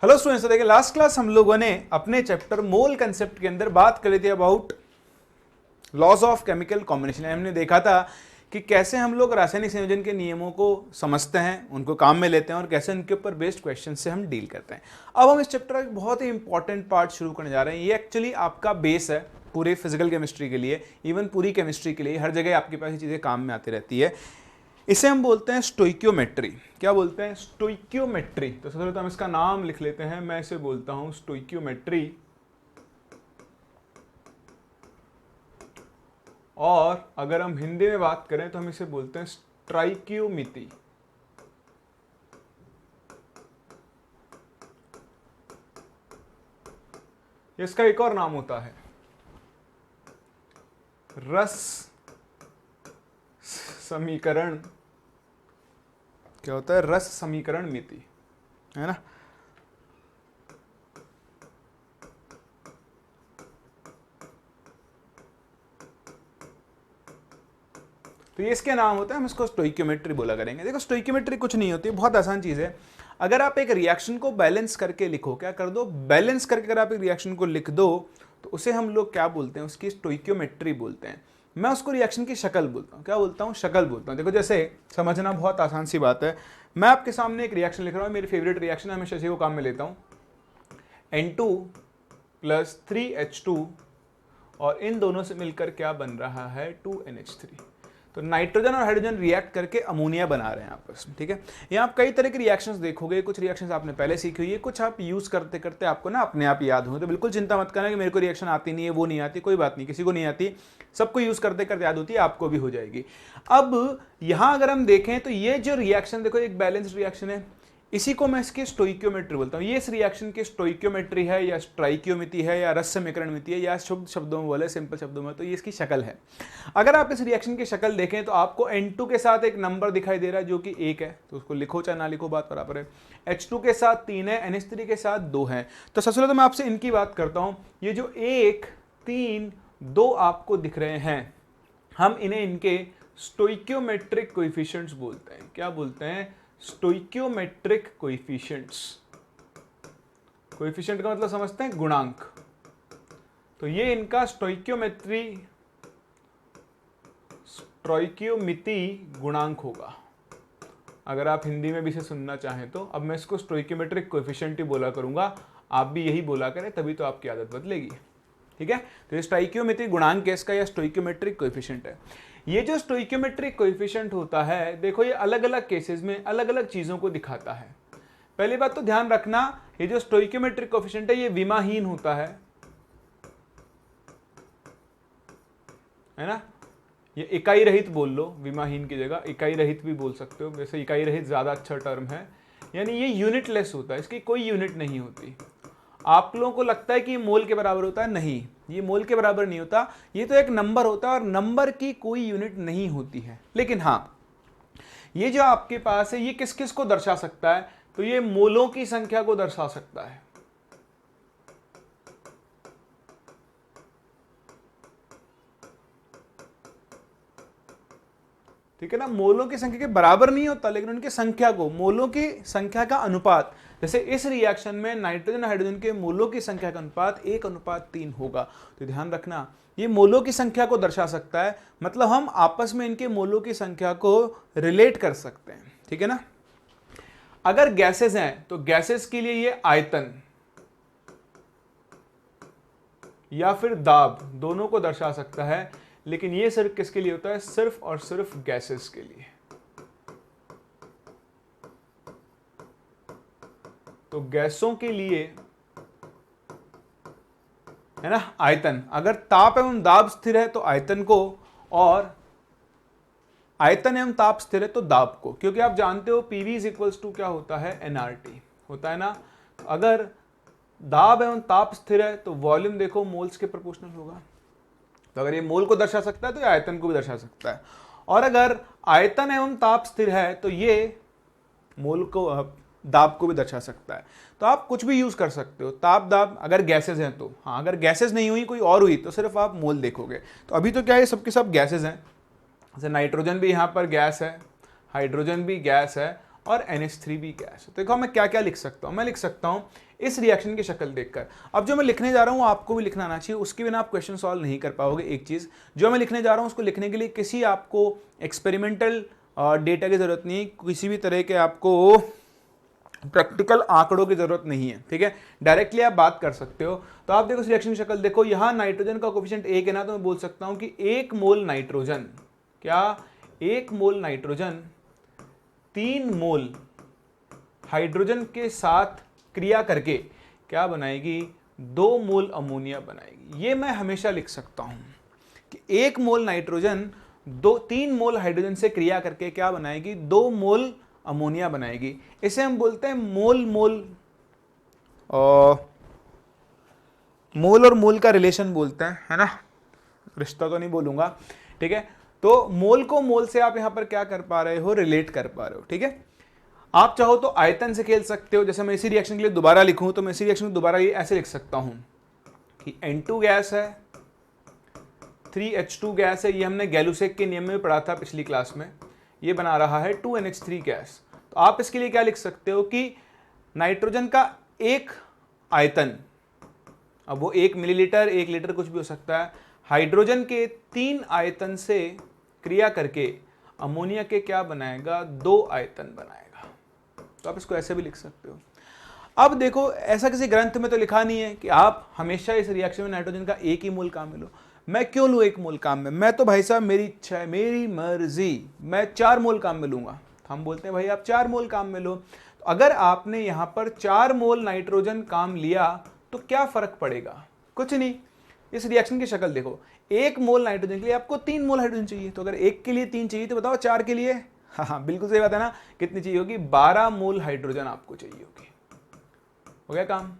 Hello students, देखिए last class हम लोगों ने अपने चैप्टर मोल कंसेप्ट के अंदर बात करी थी about laws of chemical combination. हमने देखा था कि कैसे हम लोग रासायनिक संयोजन के नियमों को समझते हैं, उनको काम में लेते हैं और कैसे उनके ऊपर बेस्ड क्वेश्चन से हम डील करते हैं। अब हम इस चैप्टर का एक बहुत ही इंपॉर्टेंट पार्ट शुरू करने जा रहे हैं। ये एक्चुअली आपका बेस है पूरे फिजिकल केमिस्ट्री के लिए, इवन पूरी केमिस्ट्री के लिए, हर जगह आपके पास ये चीज़ें काम में आती रहती है। इसे हम बोलते हैं स्टोइक्योमेट्री। क्या बोलते हैं? स्टोइक्योमेट्री। तो सबसे पहले तो हम इसका नाम लिख लेते हैं। मैं इसे बोलता हूं स्टोइक्योमेट्री, और अगर हम हिंदी में बात करें तो हम इसे बोलते हैं स्ट्राइक्योमिति। इसका एक और नाम होता है रस समीकरण। क्या होता है? रस समीकरण मिति, है ना। तो ये इसके नाम होते हैं, हम इसको स्टोइक्योमेट्री बोला करेंगे। देखो स्टोइक्योमेट्री कुछ नहीं होती, बहुत आसान चीज है। अगर आप एक रिएक्शन को बैलेंस करके लिखो, क्या कर दो, बैलेंस करके अगर आप एक रिएक्शन को लिख दो तो उसे हम लोग क्या बोलते हैं? उसकी स्टोइक्योमेट्री बोलते हैं। मैं उसको रिएक्शन की शक्ल बोलता हूँ। क्या बोलता हूँ? शक्ल बोलता हूँ। देखो जैसे समझना बहुत आसान सी बात है। मैं आपके सामने एक रिएक्शन लिख रहा हूँ, मेरी फेवरेट रिएक्शन है, हमेशा इसी को काम में लेता हूँ। N2 + 3H2 और इन दोनों से मिलकर क्या बन रहा है? 2NH3। तो नाइट्रोजन और हाइड्रोजन रिएक्ट करके अमोनिया बना रहे हैं आपस में, ठीक है। यहाँ आप कई तरह के रिएक्शंस देखोगे। कुछ रिएक्शंस आपने पहले सीखी हुई है, कुछ आप यूज करते करते आपको ना अपने आप याद होंगे। तो बिल्कुल चिंता मत करना कि मेरे को रिएक्शन आती नहीं है, वो नहीं आती। कोई बात नहीं, किसी को नहीं आती, सबको यूज करते करते याद होती है, आपको भी हो जाएगी। अब यहाँ अगर हम देखें तो ये जो रिएक्शन देखो, एक बैलेंस्ड रिएक्शन है, इसी को मैं इसकी स्टोइक्योमेट्री बोलता हूँ। ये इस रिएक्शन की स्टोइक्योमेट्री है या स्ट्राइक्योमिति है या रस समीकरण मिति है, या शुद्ध शब्दों में बोले, सिंपल शब्दों में, तो ये इसकी शक्ल है। अगर आप इस रिएक्शन की शक्ल देखें तो आपको N2 के साथ एक नंबर दिखाई दे रहा है जो कि 1 है, तो उसको लिखो चाहे ना लिखो, बात बराबर है। H2 के साथ 3 है, NH3 के साथ 2 है। तो सबसे पहले तो मैं आपसे इनकी बात करता हूं। ये जो 1, 3, 2 आपको दिख रहे हैं, हम इन्हें इनके स्टोइक्योमेट्रिक कोएफिशिएंट्स बोलते हैं। क्या बोलते हैं? स्टोइक्योमेट्रिक कोएफिशिएंट्स। कोएफिशिएंट का मतलब समझते हैं? गुणांक। तो ये इनका स्टोइक्योमेट्री गुणांक होगा, अगर आप हिंदी में भी इसे सुनना चाहें तो। अब मैं इसको स्टोइक्योमेट्रिक कोएफिशिएंट ही बोला करूंगा, आप भी यही बोला करें, तभी तो आपकी आदत बदलेगी, ठीक है। तो ये स्टोइक्योमेट्रिक गुणांक है इसका, या स्टोइक्योमेट्रिक कोएफिशिएंट है। ये जो स्टोइक्योमेट्रिक कोएफिशिएंट होता है, देखो ये अलग अलग केसेस में अलग अलग चीजों को दिखाता है। पहली बात तो ध्यान रखना, ये जो स्टोइक्योमेट्रिक कोएफिशिएंट है ये विमाहीन होता है ना। ये इकाई रहित बोल लो, विमाहीन की जगह इकाई रहित भी बोल सकते हो, वैसे इकाई रहित ज्यादा अच्छा टर्म है। यानी ये यूनिटलेस होता है, इसकी कोई यूनिट नहीं होती। आप लोगों को लगता है कि ये मोल के बराबर होता है, नहीं, ये मोल के बराबर नहीं होता। ये तो एक नंबर होता है और नंबर की कोई यूनिट नहीं होती है। लेकिन हाँ, ये जो आपके पास है ये किस किस को दर्शा सकता है? तो ये मोलों की संख्या को दर्शा सकता है। ठीक है ना। मोलों की संख्या के बराबर नहीं होता, लेकिन उनकी संख्या को, मोलों की संख्या का अनुपात, जैसे इस रिएक्शन में नाइट्रोजन और हाइड्रोजन के मोलों की संख्या का अनुपात 1:3 होगा। तो ध्यान रखना, ये मोलों की संख्या को दर्शा सकता है, मतलब हम आपस में इनके मोलों की संख्या को रिलेट कर सकते हैं, ठीक है ना। अगर गैसेस हैं तो गैसेस के लिए ये आयतन या फिर दाब दोनों को दर्शा सकता है, लेकिन ये सिर्फ किसके लिए होता है? सिर्फ और सिर्फ गैसेस के लिए। तो गैसों के लिए, है ना, आयतन। अगर ताप एवं दाब स्थिर है तो आयतन को, और आयतन एवं ताप स्थिर है तो दाब को, क्योंकि आप जानते हो PV = क्या होता है? nRT होता है ना। अगर दाब एवं ताप स्थिर है तो वॉल्यूम देखो मोल्स के प्रोपोर्शनल होगा। तो अगर ये मोल को दर्शा सकता है तो ये आयतन को भी दर्शा सकता है। और अगर आयतन एवं ताप स्थिर है तो ये मोल को, दाब को भी दर्शा सकता है। तो आप कुछ भी यूज कर सकते हो, ताप दाब, अगर गैसेज हैं तो। हाँ, अगर गैसेज नहीं हुई, कोई और हुई, तो सिर्फ आप मोल देखोगे। तो अभी तो क्या है, सबके सब गैसेज हैं। जैसे नाइट्रोजन भी यहाँ पर गैस है, हाइड्रोजन भी गैस है, और NH3 भी गैस है। तो देखो मैं क्या क्या लिख सकता हूँ। मैं लिख सकता हूँ इस रिएक्शन की शक्ल देखकर। अब जो मैं लिखने जा रहा हूँ आपको भी लिखना आना चाहिए, उसके बिना आप क्वेश्चन सॉल्व नहीं कर पाओगे। एक चीज़ जो मैं लिखने जा रहा हूँ उसको लिखने के लिए किसी आपको एक्सपेरिमेंटल डेटा की ज़रूरत नहीं है, किसी भी तरह के आपको प्रैक्टिकल आंकड़ों की जरूरत नहीं है, ठीक है, डायरेक्टली आप बात कर सकते हो। तो आप देखो रिएक्शन की शक्ल देखो, यहां नाइट्रोजन का कोफिशिएंट 1 है ना, तो मैं बोल सकता हूं कि 1 मोल नाइट्रोजन, क्या 1 मोल नाइट्रोजन 3 मोल हाइड्रोजन के साथ क्रिया करके क्या बनाएगी, 2 मोल अमोनिया बनाएगी। ये मैं हमेशा लिख सकता हूं कि 1 मोल नाइट्रोजन 3 मोल हाइड्रोजन से क्रिया करके क्या बनाएगी, 2 मोल अमोनिया बनाएगी। इसे हम बोलते हैं मोल मोल मोल और मोल का रिलेशन बोलते हैं, है ना, रिश्ता तो नहीं बोलूंगा, ठीक है। तो मोल को मोल से आप यहां पर क्या कर पा रहे हो, रिलेट कर पा रहे हो, ठीक है। आप चाहो तो आयतन से खेल सकते हो, जैसे मैं इसी रिएक्शन के लिए दोबारा लिखूं तो मैं इसी रिएक्शन को दोबारा ये ऐसे लिख सकता हूं कि N2 गैस है, 3H2 गैस है, ये हमने गैलुसेक के नियम में पढ़ा था पिछली क्लास में, ये बना रहा है 2NH3 गैस। तो आप इसके लिए क्या लिख सकते हो कि नाइट्रोजन का एक आयतन, अब वो 1 मिलीलीटर 1 लीटर कुछ भी हो सकता है, हाइड्रोजन के 3 आयतन से क्रिया करके अमोनिया के क्या बनाएगा, 2 आयतन बनाएगा। तो आप इसको ऐसे भी लिख सकते हो। अब देखो ऐसा किसी ग्रंथ में तो लिखा नहीं है कि आप हमेशा इस रिएक्शन में नाइट्रोजन का 1 ही मोल काम में लो। मैं क्यों लूँ 1 मोल काम में, मैं तो भाई साहब मेरी इच्छा है, मेरी मर्जी, मैं 4 मोल काम में लूंगा। हम बोलते हैं भाई आप 4 मोल काम में लो। तो अगर आपने यहां पर 4 मोल नाइट्रोजन काम लिया तो क्या फर्क पड़ेगा, कुछ नहीं। इस रिएक्शन की शक्ल देखो, 1 मोल नाइट्रोजन के लिए आपको 3 मोल हाइड्रोजन चाहिए, तो अगर 1 के लिए 3 चाहिए तो बताओ 4 के लिए, हाँ बिल्कुल सही बात है ना, कितनी चाहिए होगी, 12 मोल हाइड्रोजन आपको चाहिए होगी। हो गया काम।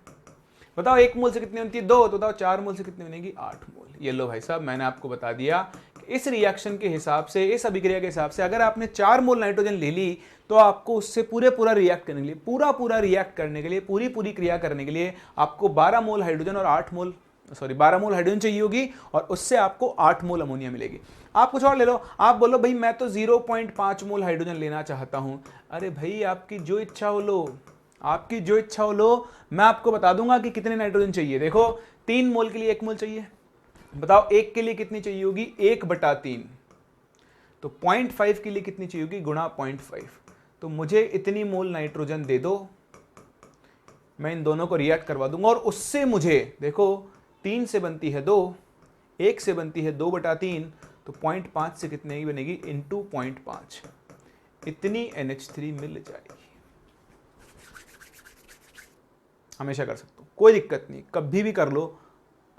बताओ 1 मोल से कितनी बनती है, 2, तो बताओ 4 मोल से कितनी बनेगी, 8 मोल। ये लो भाई साहब, मैंने आपको बता दिया कि इस रिएक्शन के हिसाब से, इस अभिक्रिया के हिसाब से अगर आपने 4 मोल नाइट्रोजन ले ली तो आपको उससे पूरा रिएक्ट करने के लिए, पूरा रिएक्ट करने के लिए, पूरी क्रिया करने के लिए आपको 12 मोल हाइड्रोजन और 12 मोल हाइड्रोजन चाहिए होगी, और उससे आपको 8 मोल अमोनिया मिलेगी। आप कुछ और ले लो, आप बोलो भाई मैं तो 0.5 मोल हाइड्रोजन लेना चाहता हूं। अरे भाई आपकी जो इच्छा हो लो, आपकी जो इच्छा हो लो, मैं आपको बता दूंगा कि कितने नाइट्रोजन चाहिए। देखो 3 मोल के लिए 1 मोल चाहिए, बताओ 1 के लिए कितनी चाहिए होगी, 1/3, तो 0.5 के लिए कितनी चाहिए होगी, गुणा 0.5। तो मुझे इतनी मोल नाइट्रोजन दे दो, मैं इन दोनों को रिएक्ट करवा दूंगा, और उससे मुझे देखो 3 से बनती है 2, 1 से बनती है 2/3, तो 0.5 से कितने की बनेगी, इंटू 0.5, इतनी NH3 मिल जाएगी। हमेशा कर सकते हो, कोई दिक्कत नहीं, कभी भी कर लो,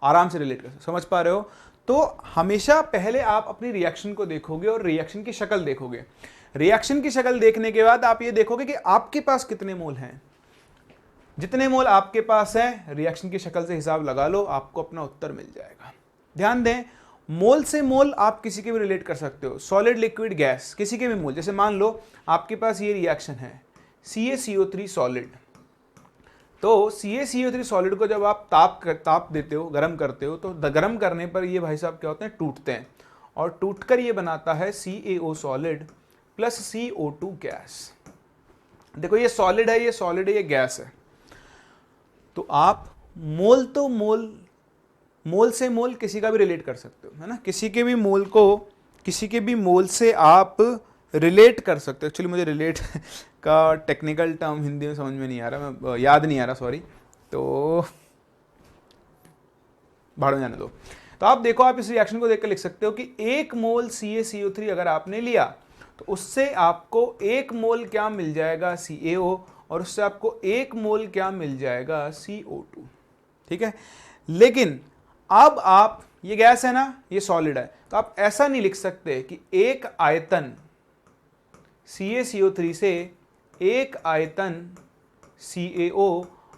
आराम से रिलेट कर सकते, समझ पा रहे हो। तो हमेशा पहले आप अपनी रिएक्शन को देखोगे और रिएक्शन की शक्ल देखोगे। रिएक्शन की शक्ल देखने के बाद आप ये देखोगे कि आपके पास कितने मोल हैं। जितने मोल आपके पास है रिएक्शन की शक्ल से हिसाब लगा लो, आपको अपना उत्तर मिल जाएगा। ध्यान दें, मोल से मोल आप किसी के भी रिलेट कर सकते हो, सॉलिड लिक्विड गैस किसी के भी मोल। जैसे मान लो आपके पास ये रिएक्शन है CaCO3 सॉलिड, तो CaCO3 सॉलिड को जब आप ताप देते हो, गर्म करते हो, तो गर्म करने पर ये भाई साहब क्या होते हैं, टूटते हैं, और टूटकर ये बनाता है CaO solid plus CO2 gas. देखो ये सॉलिड है, ये सॉलिड है, ये गैस है। तो आप मोल तो मोल से मोल किसी का भी रिलेट कर सकते हो, है ना, किसी के भी मोल को किसी के भी मोल से आप रिलेट कर सकते हो। एक्चुअली मुझे रिलेट का टेक्निकल टर्म हिंदी में समझ में नहीं आ रहा, मैं याद नहीं आ रहा, सॉरी, तो भाड़ में जाने दो। तो आप देखो, आप इस रिएक्शन को देखकर लिख सकते हो कि 1 मोल CaCO3 अगर आपने लिया तो उससे आपको 1 मोल क्या मिल जाएगा, CaO, और उससे आपको 1 मोल क्या मिल जाएगा, CO2, ठीक है। लेकिन अब आप, ये गैस है ना, ये सॉलिड है, तो आप ऐसा नहीं लिख सकते कि एक आयतन CaCO3 से 1 आयतन CaO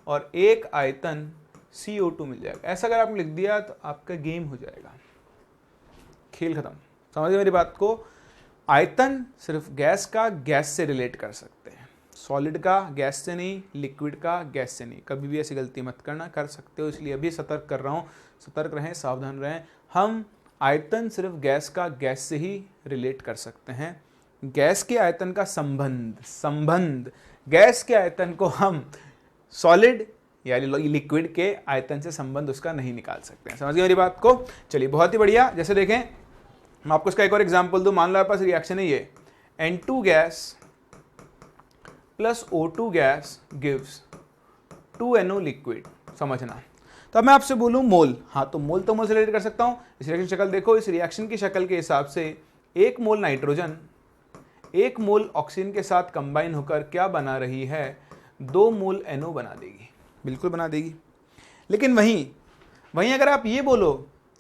और 1 आयतन CO2 मिल जाएगा। ऐसा अगर आपने लिख दिया तो आपका गेम हो जाएगा, खेल खत्म। समझ गए मेरी बात को। आयतन सिर्फ गैस का गैस से रिलेट कर सकते हैं, सॉलिड का गैस से नहीं, लिक्विड का गैस से नहीं। कभी भी ऐसी गलती मत करना, कर सकते हो, इसलिए अभी सतर्क कर रहा हूँ। सतर्क रहें, सावधान रहें। हम आयतन सिर्फ गैस का गैस से ही रिलेट कर सकते हैं। गैस के आयतन का संबंध गैस के आयतन को हम सॉलिड यानी लिक्विड के आयतन से संबंध उसका नहीं निकाल सकते हैं। समझ गए मेरी बात को? चलिए बहुत ही बढ़िया। जैसे देखें, मैं आपको इसका एक और एग्जांपल दूं। मान लो आपके पास रिएक्शन है ये N2 gas plus O2 gas gives 2NO liquid. समझना। तो अब मैं आपसे बोलूं मोल, हाँ तो मोल से रिलेट कर सकता हूं। इस रिएक्शन की शक्ल देखो, इस रिएक्शन की शक्ल के हिसाब से 1 मोल नाइट्रोजन 1 मोल ऑक्सीजन के साथ कंबाइन होकर क्या बना रही है? 2 मोल NO बना देगी, बिल्कुल बना देगी। लेकिन वहीं अगर आप ये बोलो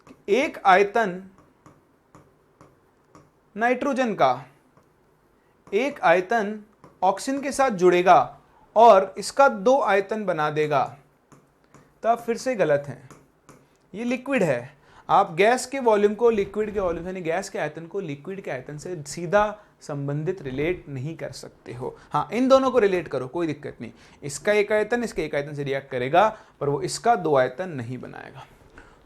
कि एक आयतन नाइट्रोजन का एक आयतन ऑक्सीजन के साथ जुड़ेगा और इसका 2 आयतन बना देगा, तो आप फिर से गलत हैं। ये लिक्विड है। आप गैस के वॉल्यूम को लिक्विड के वॉल्यूम यानी गैस के आयतन को लिक्विड के आयतन से सीधा संबंधित रिलेट नहीं कर सकते हो। हाँ, इन दोनों को रिलेट करो, कोई दिक्कत नहीं। इसका एक आयतन इसके एक आयतन से रिएक्ट करेगा, पर वो इसका 2 आयतन नहीं बनाएगा।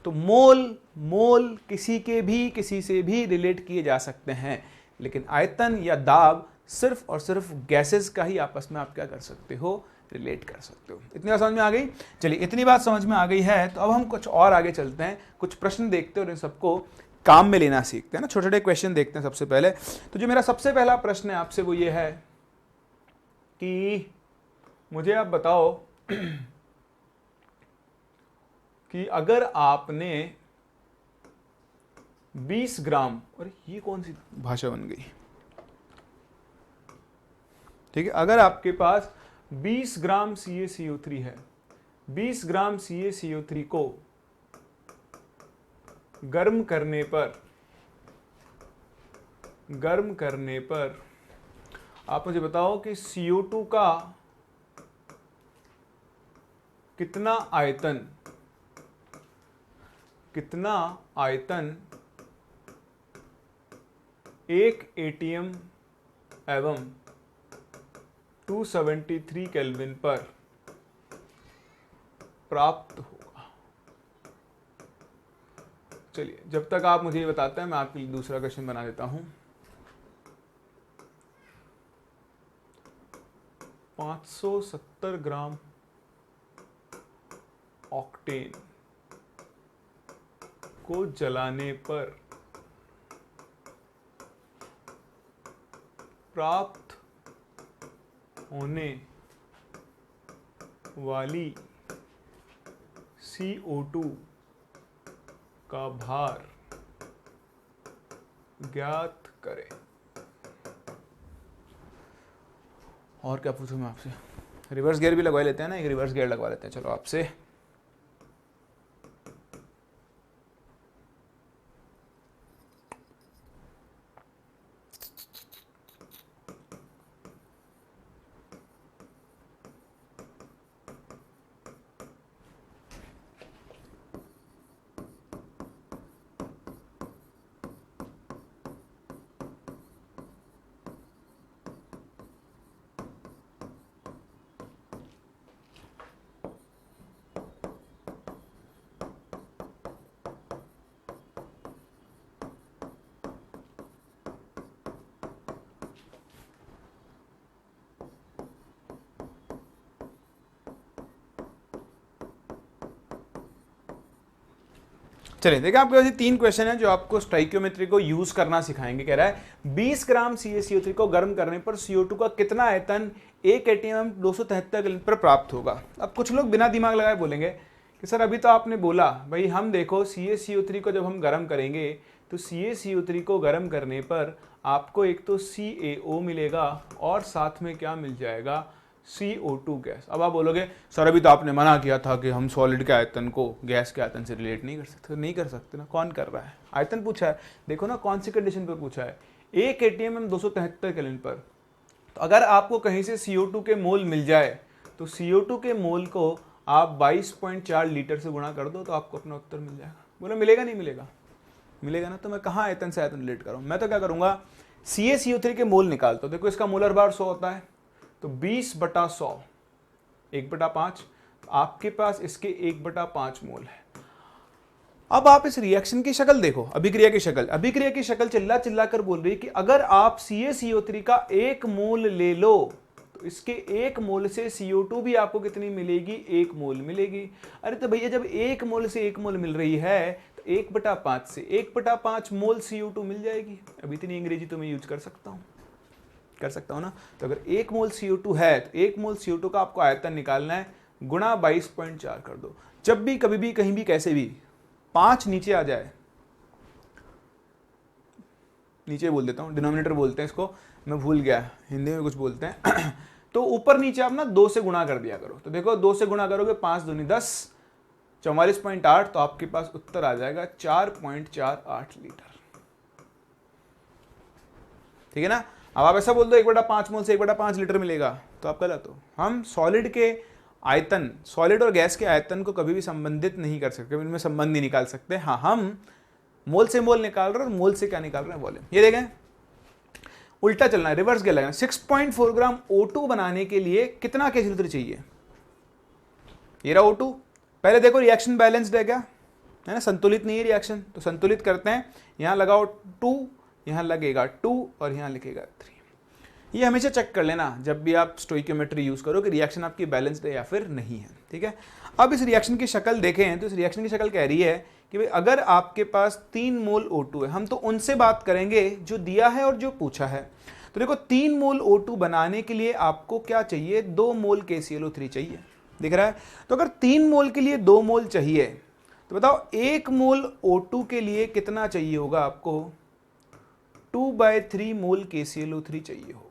तो मोल किसी से भी रिलेट किए जा सकते हैं, लेकिन आयतन या दाब सिर्फ और सिर्फ गैसेस का ही आपस में आप क्या कर सकते हो? रिलेट कर सकते हो। इतनी बात समझ में आ गई? चलिए, इतनी बात समझ में आ गई है तो अब हम कुछ और आगे चलते हैं, कुछ प्रश्न देखते हैं और इन सबको काम में लेना सीखते हैं ना। छोटे छोटे क्वेश्चन देखते हैं सबसे पहले। तो जो मेरा सबसे पहला प्रश्न है आपसे वो ये है कि मुझे आप बताओ कि अगर आपने 20 ग्राम, और ये कौन सी भाषा बन गई, ठीक है, अगर आपके पास 20 ग्राम CaCO3 है, 20 ग्राम CaCO3 को गर्म करने पर आप मुझे बताओ कि CO2 का कितना आयतन 1 ATM एवं 273 केल्विन पर प्राप्त होगा। चलिए, जब तक आप मुझे ये बताते हैं मैं आपके लिए दूसरा क्वेश्चन बना देता हूं। 570 ग्राम ऑक्टेन को जलाने पर प्राप्त होने वाली CO2 का भार ज्ञात करें। और क्या पूछूं मैं आपसे? रिवर्स गियर भी लगवा लेते हैं ना, एक रिवर्स गियर लगवा लेते हैं चलो आपसे। चलिए देखिए, आपके पास ये 3 क्वेश्चन है जो आपको स्टोइकियोमेट्री को यूज करना सिखाएंगे। कह रहा है 20 ग्राम CaCO3 को गर्म करने पर CO2 का कितना आयतन 1 ATM 273 केल्विन पर प्राप्त होगा। अब कुछ लोग बिना दिमाग लगाए बोलेंगे कि सर अभी तो आपने बोला भाई, हम देखो CaCO3 को जब हम गर्म करेंगे तो CaCO3 को गर्म करने पर आपको एक तो CaO मिलेगा और साथ में क्या मिल जाएगा? CO2 gas. अब आप बोलोगे सर अभी तो आपने मना किया था कि हम सॉलिड के आयतन को गैस के आयतन से रिलेट नहीं कर सकते। नहीं कर सकते ना, कौन कर रहा है? आयतन पूछा है, देखो ना कौन सी कंडीशन पर पूछा है, 1 ATM 273 केल्विन पर। तो अगर आपको कहीं से CO2 के मोल मिल जाए तो CO2 के मोल को आप 22.4 लीटर से गुणा कर दो तो आपको अपना उत्तर मिल जाएगा। बोलो मिलेगा नहीं मिलेगा? मिलेगा ना। तो मैं कहाँ आयतन से आयतन रिलेट करूँ? मैं तो क्या करूँगा, CaCO3 के मोल निकालता हूँ। देखो इसका मोलर भार 100 होता है, तो 20/100 1/5, तो आपके पास इसके 1/5 मोल है। अब आप इस रिएक्शन की शक्ल देखो, अभिक्रिया की शक्ल चिल्ला चिल्ला कर बोल रही है कि अगर आप CaCO3 का 1 मोल ले लो तो इसके 1 मोल से CO2 भी आपको कितनी मिलेगी, 1 मोल मिलेगी। अरे तो भैया जब 1 मोल से 1 मोल मिल रही है तो 1/5 से 1/5 मोल CO2 मिल जाएगी। अभी इतनी अंग्रेजी तो मैं यूज कर सकता हूँ ना। तो अगर 1 मोल CO2 है तो 1 मोल CO2 का आपको आयतन निकालना है, गुणा 22.4 कर दो। जब भी कभी भी कहीं भी कैसे भी 5 नीचे आ जाए, नीचे बोल देता हूँ, डिनोमिनेटर बोलते हैं इसको, मैं भूल गया हिंदी में कुछ बोलते हैं तो ऊपर नीचे आप ना 2 से गुणा कर दिया करो। तो देखो 2 से गुणा करोगे 5 दूनी 10, 44.8, तो आपके पास उत्तर आ जाएगा 4.48 लीटर। ठीक है ना। अब आप ऐसा बोल दो 1/5 मोल से 1/5 लीटर मिलेगा, तो आप गलत हो। हम सॉलिड के आयतन, सॉलिड और गैस के आयतन को कभी भी संबंधित नहीं कर सकते, इनमें संबंध नहीं निकाल सकते। हाँ, हम मोल से मोल निकाल रहे हैं और मोल से क्या निकाल रहे हैं, वॉल्यूम। ये देखें उल्टा चलना है, रिवर्स गेयर लगाना। 6.4 ग्राम O2 बनाने के लिए कितना kcal चाहिए, ये रहा O2। पहले देखो रिएक्शन बैलेंस्ड है क्या, है ना, संतुलित नहीं है रिएक्शन, तो संतुलित करते हैं। यहां लगाओ 2, यहां लगेगा 2 और यहां लिखेगा 3। ये हमेशा चेक कर लेना जब भी आप स्टोइकियोमेट्री यूज करो कि रिएक्शन आपकी बैलेंस्ड है या फिर नहीं है। ठीक है। अब इस रिएक्शन की शक्ल देखें तो इस रिएक्शन की शक्ल कह रही है कि भाई अगर आपके पास 3 मोल O2 है, हम तो उनसे बात करेंगे जो दिया है और जो पूछा है। तो देखो 3 मोल O2 बनाने के लिए आपको क्या चाहिए, 2 मोल KClO3 चाहिए, दिख रहा है। तो अगर 3 मोल के लिए 2 मोल चाहिए तो बताओ 1 मोल O2 के लिए कितना चाहिए होगा आपको, 2/3 मोल KClO3 चाहिए होगा।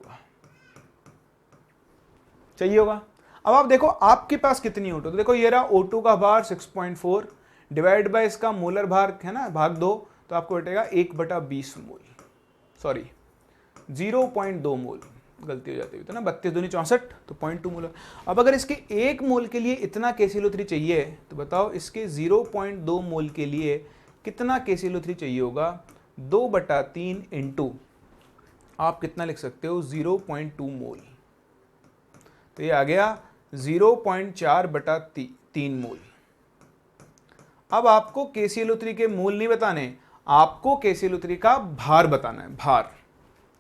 अब आप देखो आपके पास कितनी O2, तो देखो ये रहा O2 का भार 6.4 डिवाइड बाय इसका मोलर भार है ना, भाग 2, तो आपको बटेगा 1/20 मोल, सॉरी 0.2 मोल, गलती हो जाती है तो ना, 32 दूनी 64, तो 0.2 मोल। अब अगर इसके 1 मोल के लिए इतना KClO3 चाहिए तो बताओ इसके 0.2 मोल के लिए कितना KClO3 चाहिए होगा, 2/3 इंटू आप कितना लिख सकते हो, 0.2 मोल, तो ये आ गया 0.4/3 मोल। अब आपको KClO3 के मोल नहीं बताने, आपको KClO3 का भार बताना है, भार।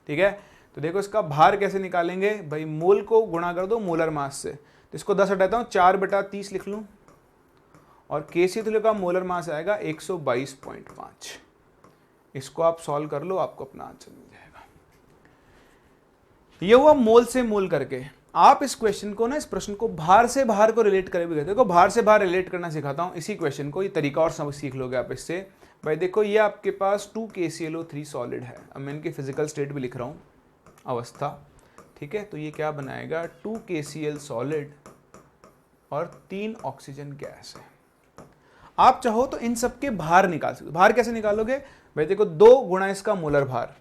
ठीक है। तो देखो इसका भार कैसे निकालेंगे भाई, मोल को गुणा कर दो मोलर मास से, तो इसको 10 हटाता हूं, 4/30 लिख लूं, और KClO3 का मोलर मास आएगा 122.5। इसको आप सॉल्व कर लो, आपको अपना आंसर मिल जाएगा। ये हुआ मोल से मोल करके। आप इस क्वेश्चन को ना, इस प्रश्न को भार से भार को रिलेट करे भी, देखो भार से भार रिलेट करना सिखाता हूं इसी क्वेश्चन को, ये तरीका और समझ सीख लोगे आप इससे। भाई देखो ये आपके पास 2 KClO3 सॉलिड है, अब मैं इनकी फिजिकल स्टेट भी लिख रहा हूं, अवस्था। ठीक है। तो ये क्या बनाएगा, 2 KCl सॉलिड और 3 ऑक्सीजन गैस है। आप चाहो तो इन सब के भार निकाल सकते हो। भार कैसे निकालोगे भाई, देखो 2 गुणा इसका मोलर भार,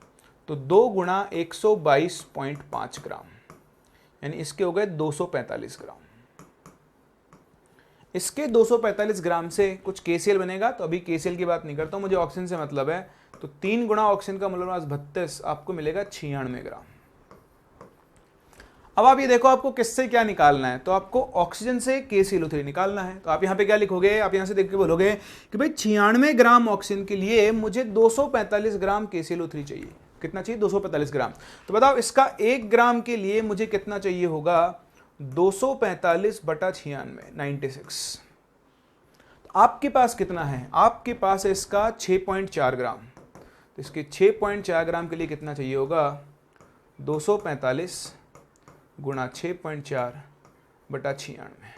तो 2 गुणा 122.5 ग्राम, यानी इसके हो गए 245 ग्राम। इसके 245 ग्राम से कुछ KCl बनेगा, तो अभी KCl की बात नहीं करता हूं, मुझे ऑक्सीजन से मतलब है। तो 3 गुणा ऑक्सीजन का मोलर मास 32, आपको मिलेगा 96 ग्राम। अब आप ये देखो आपको किससे क्या निकालना है, तो आपको ऑक्सीजन से KClO3 निकालना है। तो आप यहाँ पे क्या लिखोगे, आप यहाँ से देख के बोलोगे कि भाई 96 ग्राम ऑक्सीजन के लिए मुझे 245 ग्राम KClO3 चाहिए। कितना चाहिए, 245 ग्राम। तो बताओ इसका 1 ग्राम के लिए मुझे कितना चाहिए होगा, 245/96, 96। तो आपके पास कितना है, आपके पास है इसका 6.4 ग्राम। तो इसके 6.4 ग्राम के लिए कितना चाहिए होगा, 245 गुणा 6.4/96।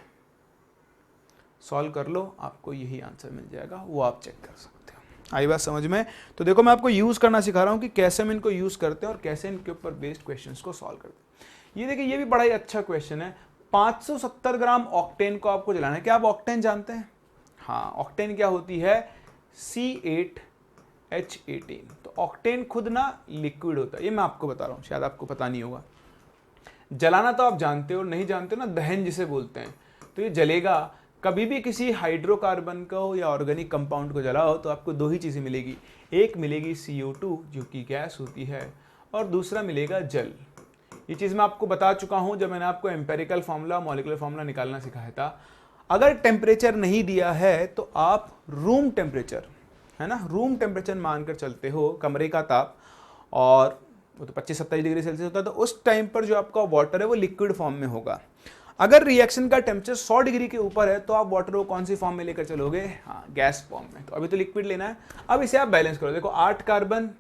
सॉल्व कर लो, आपको यही आंसर मिल जाएगा, वो आप चेक कर सकते हो। आई बात समझ में। तो देखो मैं आपको यूज करना सिखा रहा हूं कि कैसे हम इनको यूज करते हैं और कैसे इनके ऊपर बेस्ड क्वेश्चंस को सॉल्व करते हैं। ये देखिए ये भी बड़ा ही अच्छा क्वेश्चन है। 570 ग्राम ऑक्टेन को आपको जलाना है। क्या आप ऑक्टेन जानते हैं? हाँ, ऑक्टेन क्या होती है, C8H18। तो ऑक्टेन खुद ना लिक्विड होता है, ये मैं आपको बता रहा हूँ, शायद आपको पता नहीं होगा। जलाना तो आप जानते हो, नहीं जानते हो ना, दहन जिसे बोलते हैं। तो ये जलेगा। कभी भी किसी हाइड्रोकार्बन को या ऑर्गेनिक कंपाउंड को जलाओ तो आपको 2 ही चीज़ें मिलेगी, एक मिलेगी CO2 जो कि गैस होती है, और दूसरा मिलेगा जल। ये चीज़ मैं आपको बता चुका हूँ जब मैंने आपको एम्पेरिकल फार्मूला, मॉलिक्यूलर फार्मूला निकालना सिखाया था। अगर टेम्परेचर नहीं दिया है तो आप रूम टेम्परेचर, है ना, रूम टेम्परेचर मानकर चलते हो, कमरे का ताप, और वो तो 25-27 डिग्री सेल्सियस होता है, तो उस टाइम पर जो आपका वाटर है वो लिक्विड फॉर्म में होगा। अगर रिएक्शन का टेम्परेचर 100 डिग्री के ऊपर है तो आप वाटर को कौन सी फॉर्म में लेकर चलोगे? हाँ, गैस फॉर्म में। तो अभी तो लिक्विड लेना है। अब इसे आप बैलेंस करो, देखो 8 कार्बन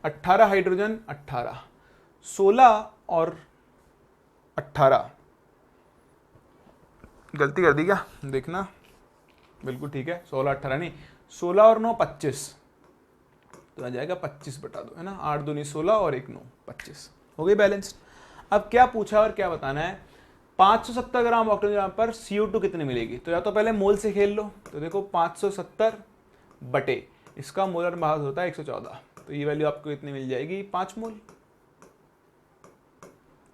18 हाइड्रोजन 18, 16 और 18, गलती कर दी क्या? देखना, बिल्कुल ठीक है, 16 18 नहीं, 16 और 9 25, तो आ जाएगा 25 बटा 2, है ना, 8 दूनी 16 और 1 9 25, हो गई बैलेंस्ड। अब क्या पूछा और क्या बताना है? 570 ग्राम ऑक्सीजन यहाँ पर CO2 कितनी मिलेगी? तो या तो पहले मोल से खेल लो, तो देखो 570 बटे इसका मोलर मास होता है 114, तो ये वैल्यू आपको इतनी मिल जाएगी 5 मोल।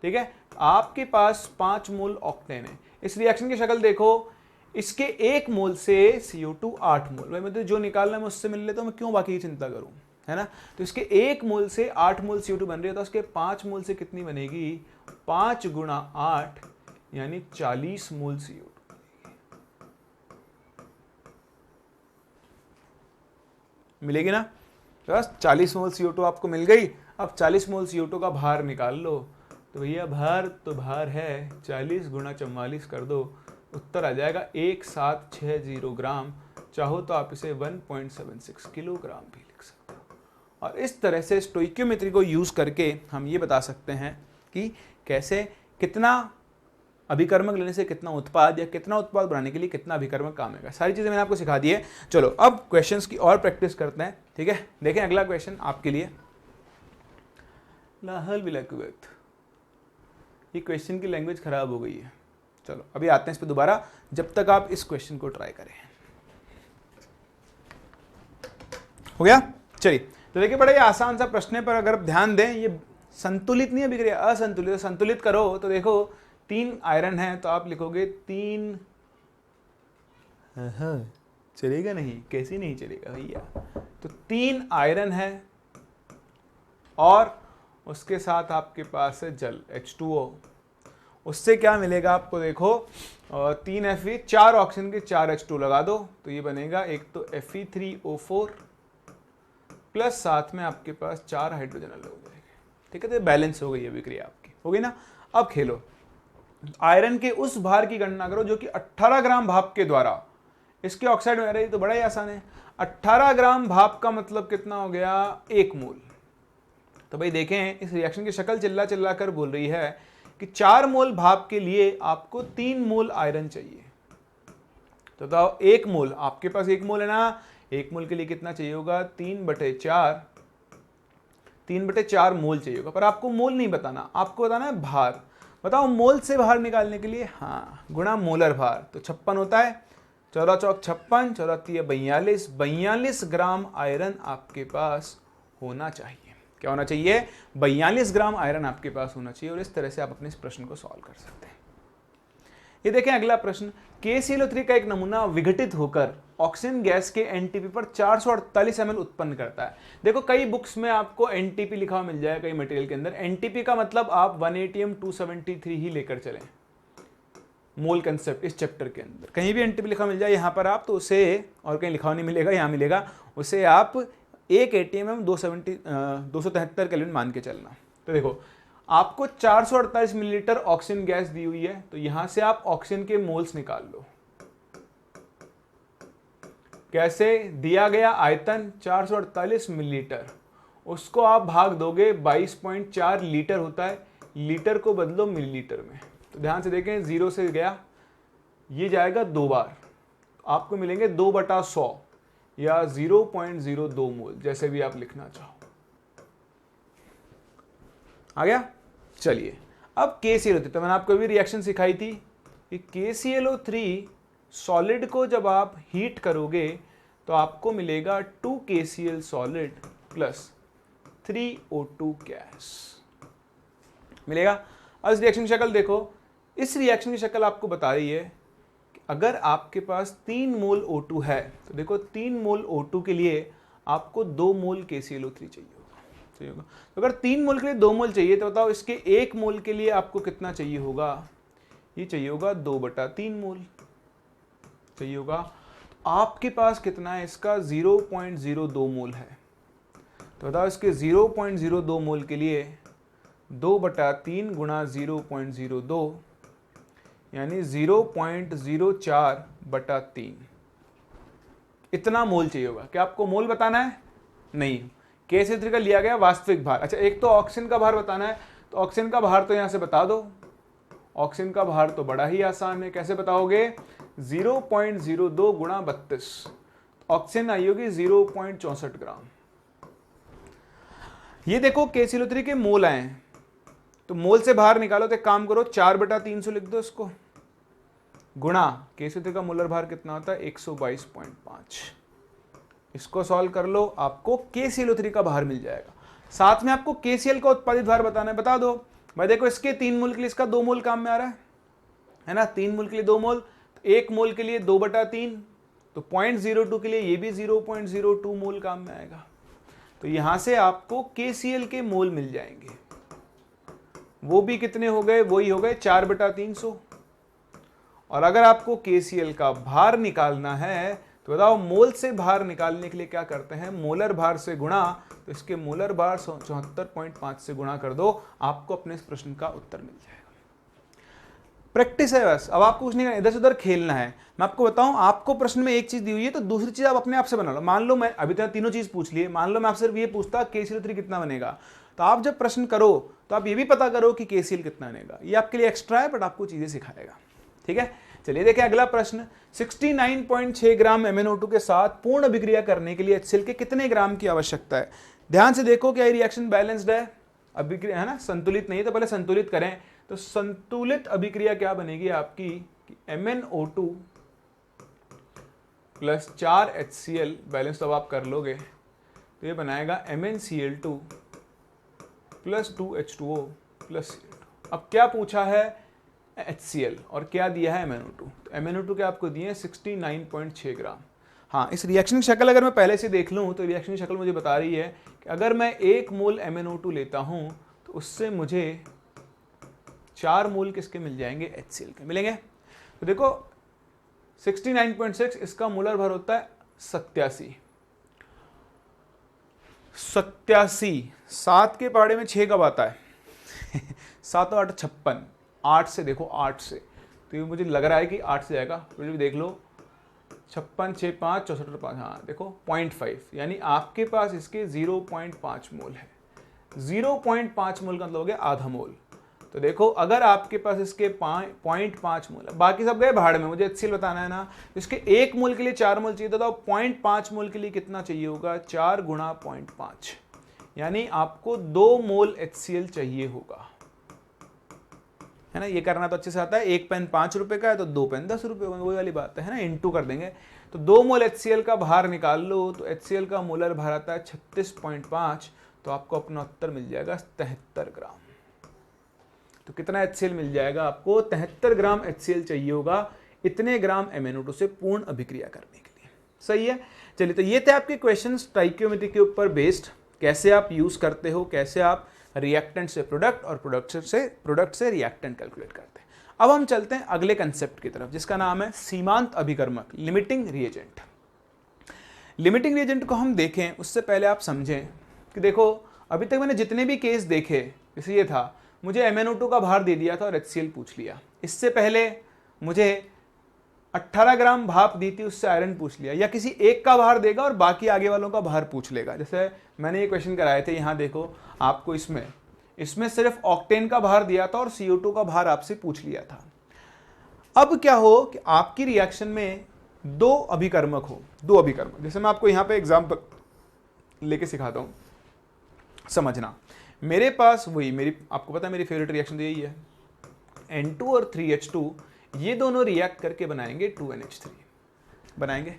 ठीक है, आपके पास 5 मोल ऑक्टेन है। इस रिएक्शन की शक्ल देखो, इसके 1 मोल से CO2 8 मोल, भाई मतलब जो निकालना है मैं उससे मिल लेता हूं, मैं क्यों बाकी की चिंता करूं, है ना। तो इसके 1 मोल से 8 मोल CO2 बन रही है, तो उसके 5 मोल से कितनी बनेगी? 5 गुणा 8 यानी 40 मोल CO2 मिलेगी ना। बस 40 मोल CO2 आपको मिल गई। अब 40 मोल CO2 का भार निकाल लो, तो भैया भार तो भार है, 40 गुणा 44 कर दो, उत्तर आ जाएगा 1760 ग्राम। चाहो तो आप इसे 1.76 किलोग्राम भी लिख सकते हो। और इस तरह से स्टोइकियोमेट्री को यूज़ करके हम ये बता सकते हैं कि कैसे कितना अभिकर्मक लेने से कितना उत्पाद या कितना उत्पाद बनाने के लिए कितना अभिकर्मक काम आएगा। सारी चीज़ें मैंने आपको सिखा दी है। चलो अब क्वेश्चंस की और प्रैक्टिस करते हैं, ठीक है। देखें अगला क्वेश्चन आपके लिए, लाहल बिलाकुवत, ये क्वेश्चन की लैंग्वेज खराब हो गई है। चलो अभी आते हैं इस पे दोबारा, जब तक आप इस क्वेश्चन को ट्राई करें। हो गया? चलिए, तो देखिए बड़ा ये आसान सा प्रश्न है, पर अगर आप ध्यान दें, ये संतुलित नहीं है अभिक्रिया, असंतुलित। संतुलित करो तो देखो 3 आयरन है, तो आप लिखोगे 3, चलेगा नहीं, कैसे नहीं चलेगा भैया। तो 3 आयरन है और उसके साथ आपके पास है जल H2O। उससे क्या मिलेगा आपको? देखो 3 Fe, 4 ऑक्सीजन के 4 H2 लगा दो, तो ये बनेगा एक तो Fe3O4 प्लस साथ में आपके पास 4 हाइड्रोजन अलग हो जाएंगे। ठीक है, तो बैलेंस हो गई अभिक्रिया आपकी, हो गई ना। अब खेलो, आयरन के उस भार की गणना करो जो कि 18 ग्राम भाप के द्वारा इसके ऑक्साइड में आ रही है। तो बड़ा ही आसान है, 18 ग्राम भाप का मतलब कितना हो गया? 1 मोल। तो भाई देखें, इस रिएक्शन की शक्ल चिल्ला चिल्ला कर बोल रही है कि 4 मोल भाप के लिए आपको 3 मोल आयरन चाहिए। तो बताओ 1 मोल, आपके पास 1 मोल है ना, 1 मोल के लिए कितना चाहिए होगा? 3/4 मोल चाहिए होगा। पर आपको मोल नहीं बताना, आपको बताना है भार। बताओ मोल से भार निकालने के लिए, हाँ, गुणा मोलर भार, तो 56 होता है, 14 चौक 56, 14 42 ग्राम आयरन आपके पास होना चाहिए। क्या होना चाहिए? 42 ग्राम आयरन आपके पास होना चाहिए। और इस तरह से आप अपने इस प्रश्न को सॉल्व कर सकते हैं। ये देखें अगला प्रश्न, KClO3 का एक नमूना विघटित होकर ऑक्सीजन गैस के एनटीपी पर 448 ml उत्पन्न करता है। देखो कई बुक्स में आपको एनटीपी लिखा हुआ मिल जाएगा, कई मटेरियल के अंदर। एनटीपी का मतलब आप 180m273 ही लेकर चलें, मोल कंसेप्ट इस चैप्टर के अंदर कहीं भी एनटीपी लिखा मिल जाए यहाँ पर आप, तो उसे, और कहीं लिखा नहीं मिलेगा, यहाँ मिलेगा, उसे आप 1 ATM 273 केल्विन मान के चलना। तो देखो आपको 448 मिलीलीटर ऑक्सीजन गैस दी हुई है, तो यहां से आप ऑक्सीजन के मोल्स निकाल लो। कैसे दिया गया? आयतन 448 मिलीलीटर, उसको आप भाग दोगे 22.4 लीटर होता है, लीटर को बदलो मिलीलीटर में। तो ध्यान से देखें, 0 से गया, ये जाएगा 2 बार, आपको मिलेंगे 2/100 या 0.02 मोल, जैसे भी आप लिखना चाहो। आ गया? चलिए अब KClO3, तो मैंने आपको भी रिएक्शन सिखाई थी कि KClO3 सॉलिड को जब आप हीट करोगे तो आपको मिलेगा 2 KCl solid plus 3 O2 gas मिलेगा। अब इस रिएक्शन की शक्ल देखो, इस रिएक्शन की शक्ल आपको बता रही है कि अगर आपके पास 3 मोल O2 है, तो देखो 3 मोल O2 के लिए आपको 2 मोल KClO3 चाहिए होगा। तो अगर 3 मोल के लिए 2 मोल चाहिए, तो बताओ इसके 1 मोल के लिए आपको कितना चाहिए होगा? ये चाहिए होगा 2/3 मोल चाहिए होगा। आपके पास कितना है? इसका 0.02 मोल है। तो बताओ इसके 0.02 मोल के लिए 2/3 गुणा 0.02 यानी 0.04/3 इतना मोल चाहिए होगा। क्या आपको मोल बताना है? नहीं, K-CH3 का लिया गया वास्तविक भार। अच्छा, एक तो ऑक्सीजन का भार बताना है, तो ऑक्सीजन का भार तो यहां से बता दो। ऑक्सीजन का भार तो बड़ा ही आसान है, कैसे बताओगे? 0.02 गुणा 32, ऑक्सीजन आई होगी 0.64 ग्राम। ये देखो K-CH3 के मोल आए हैं, तो मोल से बाहर निकालो, तो एक काम करो 4/300 लिख दो इसको, गुणा K-CH3 का मोलर भार कितना होता है? 122.5। इसको सॉल्व कर लो, आपको KCl3 का भार मिल जाएगा। साथ में आपको KCl का उत्पादित भार बताना है, बता दो भाई। देखो इसके 3 मोल के लिए इसका 2 मोल काम में आ रहा है ना, 3 मोल के लिए 2 मोल, तो 1 मोल के लिए 2/3, तो 0.02 के लिए ये भी 0.02 मोल काम में आएगा। तो यहां से आपको KCl के मोल मिल जाएंगे, वो भी कितने हो गए? वही हो गए 4/300। और अगर आपको KCl का भार निकालना है तो बताओ, मोल से भार निकालने के लिए क्या करते हैं? मोलर भार से गुणा, तो इसके मोलर भार 74.5 से गुणा कर दो, आपको अपने इस प्रश्न का उत्तर मिल जाएगा। प्रैक्टिस है बस, अब आपको कुछ नहीं करना, इधर से उधर खेलना है। मैं आपको बताऊं, आपको प्रश्न में एक चीज दी हुई है, तो दूसरी चीज आप अपने आप से बना लो। मान लो मैं अभी तक तीनों चीज पूछ लिए, मान लो मैं आपसे सिर्फ ये पूछता KCl3 कितना बनेगा, तो आप जब प्रश्न करो तो आप ये भी पता करो कि KCl कितना बनेगा। ये आपके लिए एक्स्ट्रा है, बट आपको चीजें सिखाएगा। ठीक है, चलिए देखें अगला प्रश्न। 69.6 ग्राम MnO2 के साथ पूर्ण अभिक्रिया करने के लिए HCl के कितने ग्राम की आवश्यकता है? ध्यान से देखो, क्या ये रिएक्शन बैलेंस्ड है? अभिक्रिया है ना, संतुलित नहीं, तो पहले संतुलित करें। तो संतुलित अभिक्रिया क्या बनेगी आपकी? MnO2 प्लस 4 HCl, बैलेंस तो आप कर लोगे, तो ये बनाएगा MnCl2 plus 2H2O plus Cl2। अब क्या पूछा है? HCl, और क्या दिया है? MnO2। तो MnO2 के आपको दिए 69.6 ग्राम। हाँ, इस रिएक्शन की शक्ल अगर मैं पहले से देख लूँ, तो रिएक्शन की शक्ल मुझे बता रही है कि अगर मैं 1 मोल MnO2 लेता हूँ, तो उससे मुझे 4 मोल किसके मिल जाएंगे? HCl के मिलेंगे। तो देखो 69.6, इसका मोलर भार होता है 87। 7 के पहाड़े में 6 कब आता है? 7 और 8 56, 8 से देखो, 8 से, तो ये मुझे लग रहा है कि 8 से जाएगा। तो भी देख लो, 56 6 5 64 5, हाँ देखो 0.5, यानी आपके पास इसके 0.5 मोल है। 0.5 मोल का मतलब हो गया आधा मोल। तो देखो अगर आपके पास इसके 0.5 मोल है, बाकी सब गए भाड़ में, मुझे HCl बताना है ना, इसके 1 मोल के लिए 4 मोल चाहिए था, तो 0.5 मोल के लिए कितना चाहिए होगा? 4 गुणा 0.5, यानी आपको 2 मोल HCl चाहिए होगा, है ना। ये करना तो अच्छे से आता है। 1 पेन 5 रुपए का है, तो 2 पेन 10 रुपए होंगे, वही वाली बात है ना, इनटू कर देंगे। तो 2 मोल HCl का भार निकाल लो, तो HCl का मोलर भार आता है 36.5, तो आपको अपना उत्तर मिल जाएगा 73 ग्राम। तो कितना HCl मिल जाएगा आपको? 73 ग्राम HCl चाहिए होगा इतने ग्राम MnO2 से पूर्ण अभिक्रिया करने के लिए। सही है। चलिए, तो ये थे आपके क्वेश्चन स्टोइकियोमेट्री के ऊपर बेस्ड, कैसे आप यूज करते हो, कैसे आप रिएक्टेंट से प्रोडक्ट और प्रोडक्ट से रिएक्टेंट कैलकुलेट करते हैं। अब हम चलते हैं अगले कंसेप्ट की तरफ, जिसका नाम है सीमांत अभिकर्मक, लिमिटिंग रिएजेंट। लिमिटिंग रिएजेंट को हम देखें उससे पहले आप समझें कि देखो, अभी तक मैंने जितने भी केस देखे, जैसे ये था, मुझे MnO2 का भार दे दिया था और HCl पूछ लिया। इससे पहले मुझे 18 ग्राम भाप दी थी, उससे आयरन पूछ लिया, या किसी एक का भार देगा और बाकी आगे वालों का भार पूछ लेगा। जैसे मैंने ये क्वेश्चन कराए थे, यहाँ देखो आपको इसमें सिर्फ ऑक्टेन का भार दिया था और CO2 का भार आपसे पूछ लिया था। अब क्या हो कि आपकी रिएक्शन में 2 अभिकर्मक हो, 2 अभिकर्मक, जैसे मैं आपको यहाँ पे एग्जाम्पल लेके सिखाता हूँ, समझना। मेरे पास वही आपको पता है मेरी फेवरेट रिएक्शन तो यही है, N2 और 3H2, ये दोनों रिएक्ट करके बनाएंगे 2NH3 बनाएंगे।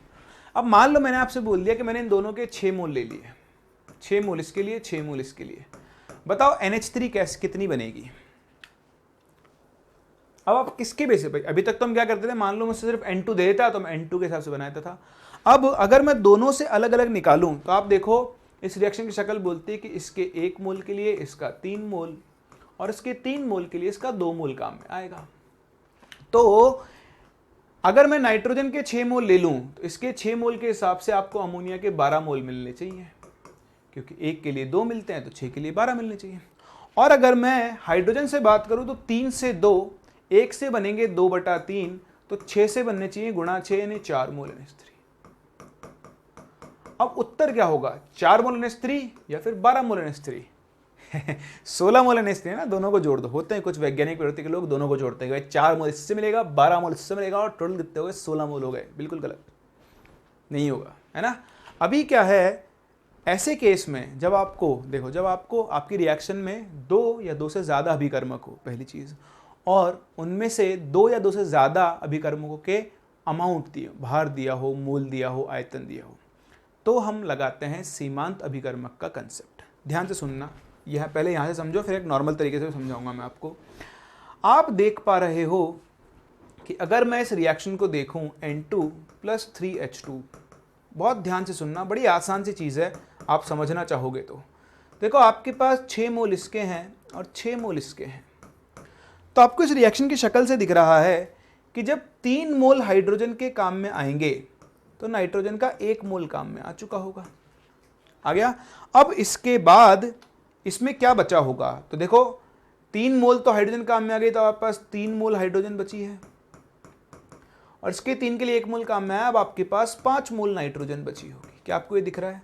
अब मान लो मैंने आपसे बोल दिया कि मैंने इन दोनों के 6 मोल ले लिए, 6 मोल इसके लिए, 6 मोल इसके लिए। बताओ NH3 कैसे कितनी बनेगी? अब आप किसके बेसिस पे, अभी तक तो हम क्या करते थे, मान लो मुझसे सिर्फ N2 दे देता तो मैं N2 के हिसाब से बनाता था। अब अगर मैं दोनों से अलग अलग निकालूं, तो आप देखो इस रिएक्शन की शक्ल बोलती है कि इसके 1 मोल के लिए इसका 3 मोल और इसके 3 मोल के लिए इसका 2 मोल काम में आएगा। तो अगर मैं नाइट्रोजन के 6 मोल ले लूं, तो इसके 6 मोल के हिसाब से आपको अमोनिया के 12 मोल मिलने चाहिए, क्योंकि 1 के लिए 2 मिलते हैं तो 6 के लिए 12 मिलने चाहिए। और अगर मैं हाइड्रोजन से बात करूं तो 3 से 2, 1 से बनेंगे 2/3, तो 6 से बनने चाहिए गुणा 6 यानी 4 मोल NH3। अब उत्तर क्या होगा, 4 मोल NH3 या फिर 12 मोल NH3? 16 मोल NH3 है ना, दोनों को जोड़ दो। होते हैं कुछ वैज्ञानिक प्रवृत्ति के लोग, दोनों को जोड़ते हैं, 4 मोल इससे मिलेगा, 12 मोल इससे मिलेगा, और टोटल कितने हो गए, 16 मोल हो गए। बिल्कुल गलत नहीं होगा, है ना। अभी क्या है, ऐसे केस में जब आपको देखो, जब आपको आपकी रिएक्शन में 2 या 2 से ज़्यादा अभिकर्मक हो, पहली चीज़, और उनमें से 2 या 2 से ज़्यादा अभिकर्मकों के अमाउंट दिए, भार दिया हो, मोल दिया हो, आयतन दिया हो, तो हम लगाते हैं सीमांत अभिकर्मक का कंसेप्ट। ध्यान से सुनना, यह पहले यहाँ से समझो, फिर एक नॉर्मल तरीके से समझाऊंगा मैं आपको। आप देख पा रहे हो कि अगर मैं इस रिएक्शन को देखूं N2 + 3H2, बहुत ध्यान से सुनना, बड़ी आसान सी चीज़ है, आप समझना चाहोगे तो। देखो आपके पास 6 मोल इसके हैं और 6 मोल इसके हैं, तो आपको इस रिएक्शन की शक्ल से दिख रहा है कि जब 3 मोल हाइड्रोजन के काम में आएंगे तो नाइट्रोजन का 1 मोल काम में आ चुका होगा। आ गया। अब इसके बाद इसमें क्या बचा होगा, तो देखो 3 मोल तो हाइड्रोजन काम में आ गई, तो आपके पास 3 मोल हाइड्रोजन बची है, और इसके 3 के लिए 1 मोल काम में आया। अब आपके पास 5 मोल नाइट्रोजन बची होगी। क्या आपको ये दिख रहा है?